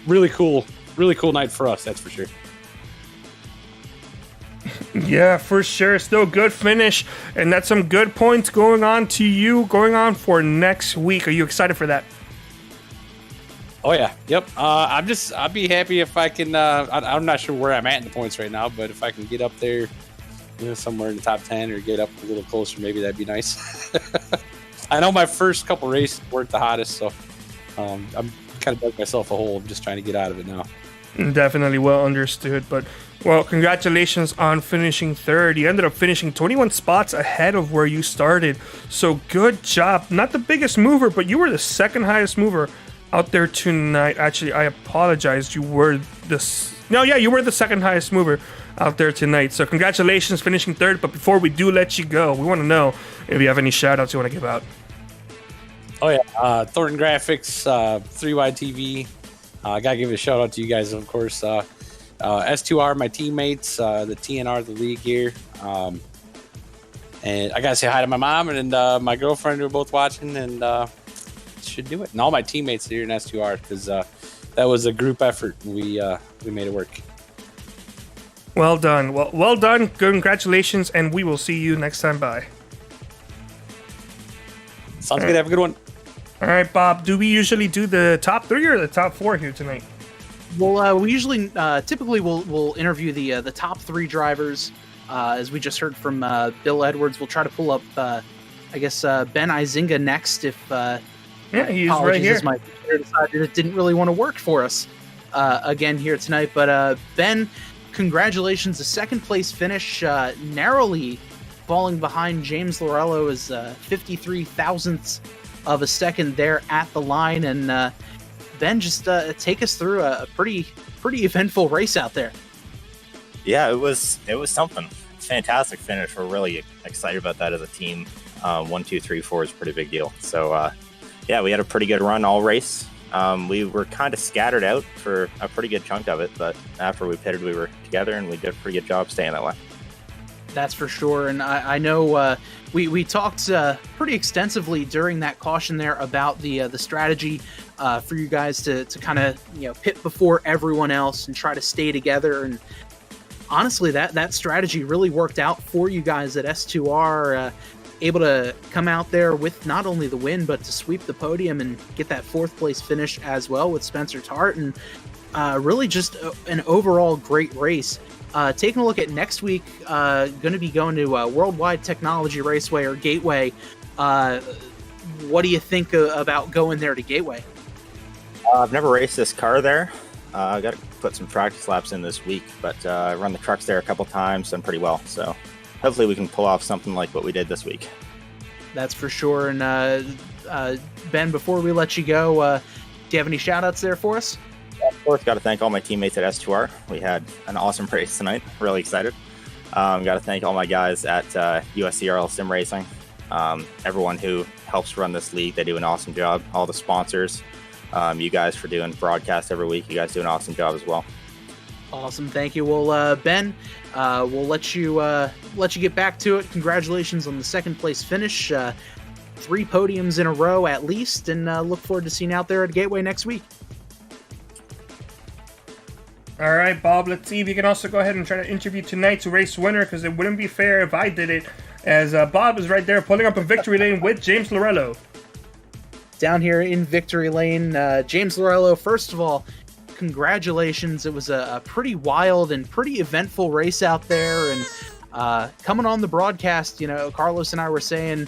really cool night for us, that's for sure. Yeah, for sure. Still good finish, and that's some good points going on for next week. Are you excited for that? Oh yeah, yep. I'd be happy if I can. I'm not sure where I'm at in the points right now, but if I can get up there, somewhere in the top 10 or get up a little closer, maybe that'd be nice. I know my first couple races weren't the hottest, so I'm kind of dug myself a hole. I'm just trying to get out of it now. Definitely well understood, but well, congratulations on finishing third. You ended up finishing 21 spots ahead of where you started, so good job. Not the biggest mover, but you were the second highest mover out there tonight. Actually, I apologize. You were the second highest mover out there tonight. So congratulations finishing third. But before we do let you go, we want to know if you have any shout outs you want to give out. Oh yeah, Thornton Graphix, 3Y TV. I gotta give a shout out to you guys, of course. S2R, my teammates, the TNR, the league here. And I gotta say hi to my mom and my girlfriend who are both watching, and should do it. And all my teammates here in S2R, because that was a group effort. We made it work. Well done. Well done. Congratulations, and we will see you next time. Bye. Sounds good. Have a good one. All right, Bob. Do we usually do the top 3 or the top 4 here tonight? Well, we usually typically we'll interview the top 3 drivers. As we just heard from Bill Edwards, we'll try to pull up Ben Izinga next if he's right here. My computer decided it didn't really want to work for us again here tonight. But Ben, congratulations, a second place finish, narrowly falling behind James Lorello is 53 thousandths of a second there at the line. And Ben, just take us through a pretty eventful race out there. Yeah, it was something. Fantastic finish. We're really excited about that as a team. 1, 2, 3, 4 is a pretty big deal. So yeah, we had a pretty good run all race. We were kind of scattered out for a pretty good chunk of it, but after we pitted, we were together and we did a pretty good job staying that way. That's for sure. And I know we talked pretty extensively during that caution there about the strategy for you guys to kind of pit before everyone else and try to stay together. And honestly, that strategy really worked out for you guys at S2R, able to come out there with not only the win, but to sweep the podium and get that 4th place finish as well with Spencer Tartan. Really just an overall great race. Taking a look at next week, going to be going to Worldwide Technology Raceway or Gateway. What do you think about going there to Gateway? I've never raced this car there. I got to put some practice laps in this week, but I run the trucks there a couple times, done pretty well. So hopefully we can pull off something like what we did this week. That's for sure. And Ben, before we let you go, do you have any shout outs there for us? Of course, got to thank all my teammates at S2R. We had an awesome race tonight. Really excited. Got to thank all my guys at USCRL Sim Racing. Everyone who helps run this league, they do an awesome job. All the sponsors, you guys for doing broadcasts every week. You guys do an awesome job as well. Awesome, thank you. Well, Ben, we'll let you get back to it. Congratulations on the 2nd place finish. 3 podiums in a row at least, and look forward to seeing you out there at Gateway next week. All right, Bob, let's see if you can also go ahead and try to interview tonight's race winner, because it wouldn't be fair if I did it, as Bob is right there pulling up in victory lane with James Lorello. Down here in victory lane, James Lorello, first of all, congratulations. It was a pretty wild and pretty eventful race out there, and coming on the broadcast, Carlos and I were saying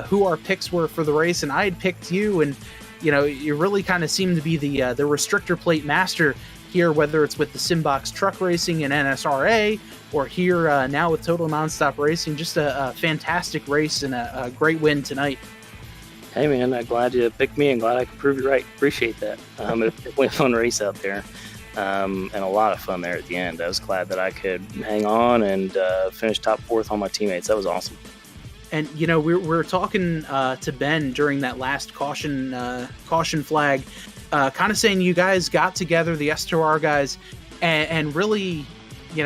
who our picks were for the race, and I had picked you, and you really kind of seemed to be the restrictor plate master here, whether it's with the Simbox Truck Racing and NSRA, or here now with Total Nonstop Racing. Just a fantastic race and a great win tonight. Hey man, I'm glad you picked me and glad I could prove you right. Appreciate that. It was definitely a fun race out there, and a lot of fun there at the end. I was glad that I could hang on and finish top 4th on my teammates. That was awesome. And we're talking to Ben during that last caution flag, kind of saying you guys got together, the S2R guys, and really,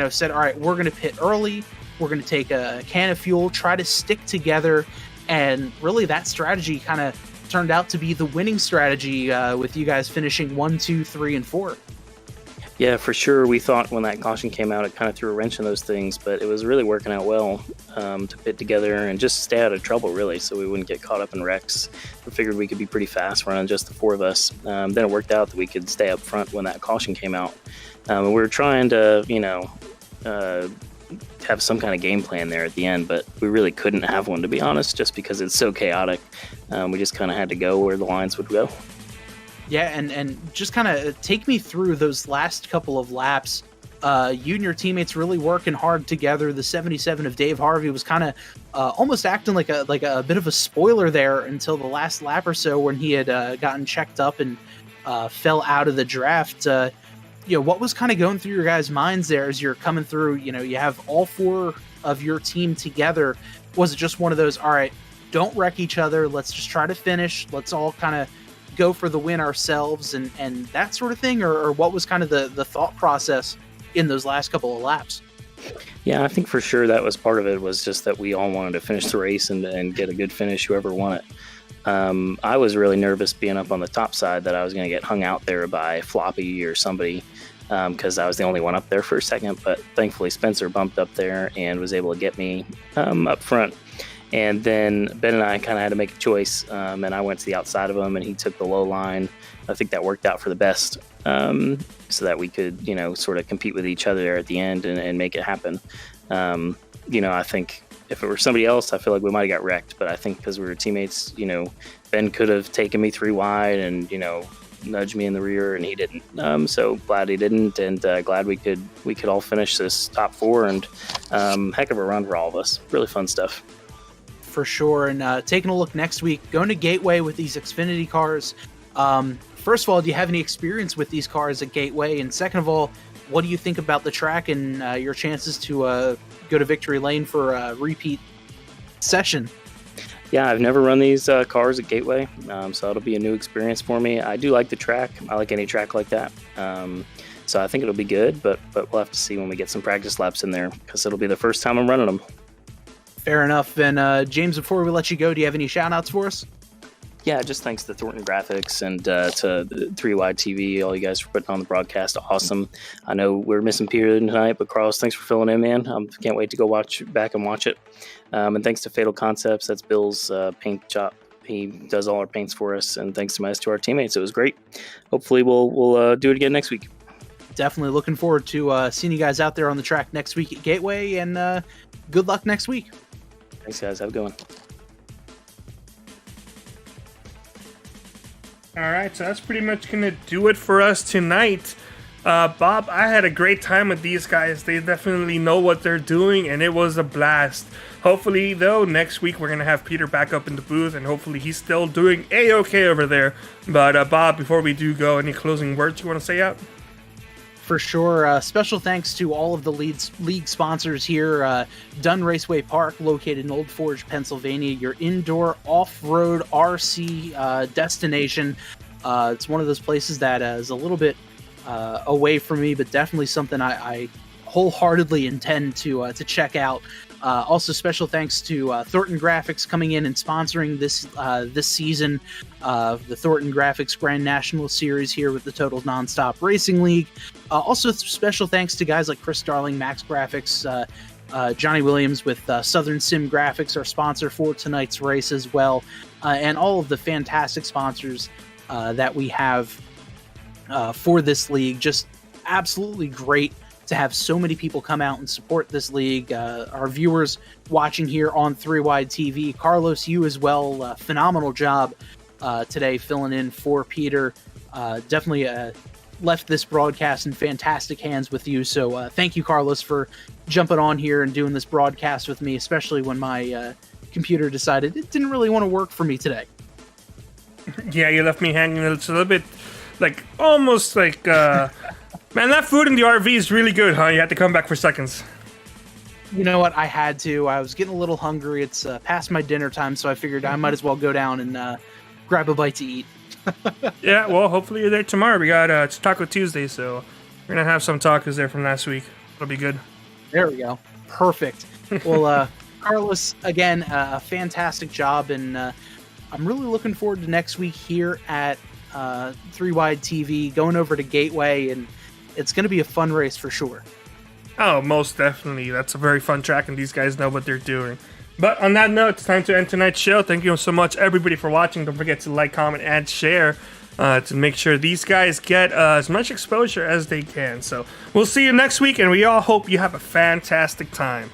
said, all right, we're going to pit early. We're going to take a can of fuel, try to stick together. And really that strategy kind of turned out to be the winning strategy with you guys finishing 1, 2, 3, and 4. Yeah, for sure. We thought when that caution came out, it kind of threw a wrench in those things, but it was really working out well to pit together and just stay out of trouble, really, so we wouldn't get caught up in wrecks. We figured we could be pretty fast running just the 4 of us. Then it worked out that we could stay up front when that caution came out. And we were trying to, have some kind of game plan there at the end, but we really couldn't have one, to be honest, just because it's so chaotic. We just kind of had to go where the lines would go. Yeah, and just kind of take me through those last couple of laps. You and your teammates really working hard together. The 77 of Dave Harvey was kind of almost acting like a bit of a spoiler there until the last lap or so when he had gotten checked up and fell out of the draft. What was kind of going through your guys' minds there as you're coming through? You have all 4 of your team together. Was it just one of those, all right, don't wreck each other, let's just try to finish, let's all kind of go for the win ourselves and that sort of thing? Or what was kind of the thought process in those last couple of laps? Yeah, I think for sure that was part of it, was just that we all wanted to finish the race and get a good finish, whoever won it. I was really nervous being up on the top side that I was going to get hung out there by Floppy or somebody, because I was the only one up there for a second, but thankfully Spencer bumped up there and was able to get me up front. And then Ben and I kind of had to make a choice, and I went to the outside of him and he took the low line. I think that worked out for the best, so that we could, sort of compete with each other there at the end and make it happen. I think if it were somebody else, I feel like we might have got wrecked, but I think because we were teammates, Ben could have taken me 3 wide and, nudged me in the rear, and he didn't. So glad he didn't, and glad we could all finish this top 4, and heck of a run for all of us. Really fun stuff. For sure. And taking a look next week, going to Gateway with these Xfinity cars. First of all, do you have any experience with these cars at Gateway? And second of all, what do you think about the track and your chances to go to Victory Lane for a repeat session? Yeah, I've never run these cars at Gateway, so it'll be a new experience for me. I do like the track. I like any track like that. So I think it'll be good, but we'll have to see when we get some practice laps in there, because it'll be the first time I'm running them. Fair enough. And James, before we let you go, do you have any shout-outs for us? Yeah, just thanks to Thornton Graphix and to 3Wide TV, all you guys for putting on the broadcast. Awesome. I know we're missing Peter tonight, but Carlos, thanks for filling in, man. Can't wait to go back and watch it. And thanks to Fatal Concepts, that's Bill's paint shop. He does all our paints for us. And thanks to our teammates. It was great. Hopefully we'll do it again next week. Definitely looking forward to seeing you guys out there on the track next week at Gateway, and good luck next week. Thanks, guys. Have a good one. All right, so that's pretty much going to do it for us tonight. Bob, I had a great time with these guys. They definitely know what they're doing, and it was a blast. Hopefully, though, next week we're going to have Peter back up in the booth, and hopefully he's still doing A-okay over there. But, Bob, before we do go, any closing words you want to say out? For sure. Special thanks to all of the league sponsors here. Dunn Raceway Park, located in Old Forge, Pennsylvania, your indoor off-road RC destination. It's one of those places that is a little bit away from me, but definitely something I wholeheartedly intend to check out. Also, special thanks to Thornton Graphix coming in and sponsoring this season, the Thornton Graphix Grand National Series here with the Total Nonstop Racing League. Also, special thanks to guys like Chris Darling, Max Graphics, Johnny Williams with Southern Sim Graphics, our sponsor for tonight's race as well, and all of the fantastic sponsors that we have for this league. Just absolutely great to have so many people come out and support this league. Our viewers watching here on 3Wide TV, Carlos, you as well, phenomenal job today filling in for Peter. Definitely left this broadcast in fantastic hands with you, so thank you, Carlos, for jumping on here and doing this broadcast with me, especially when my computer decided it didn't really want to work for me today. Yeah, you left me hanging. It's a little bit almost like man, that food in the RV is really good, huh? You had to come back for seconds. You know what? I had to. I was getting a little hungry. It's past my dinner time, so I figured I might as well go down and grab a bite to eat. Yeah, well, hopefully you're there tomorrow. We got it's Taco Tuesday, so we're gonna have some tacos there from last week. It'll be good. There we go. Perfect. Well, Carlos, again, a fantastic job, and I'm really looking forward to next week here at 3 Wide TV, going over to Gateway, and it's going to be a fun race for sure. Oh, most definitely. That's a very fun track, and these guys know what they're doing. But on that note, it's time to end tonight's show. Thank you so much, everybody, for watching. Don't forget to like, comment, and share to make sure these guys get as much exposure as they can. So we'll see you next week, and we all hope you have a fantastic time.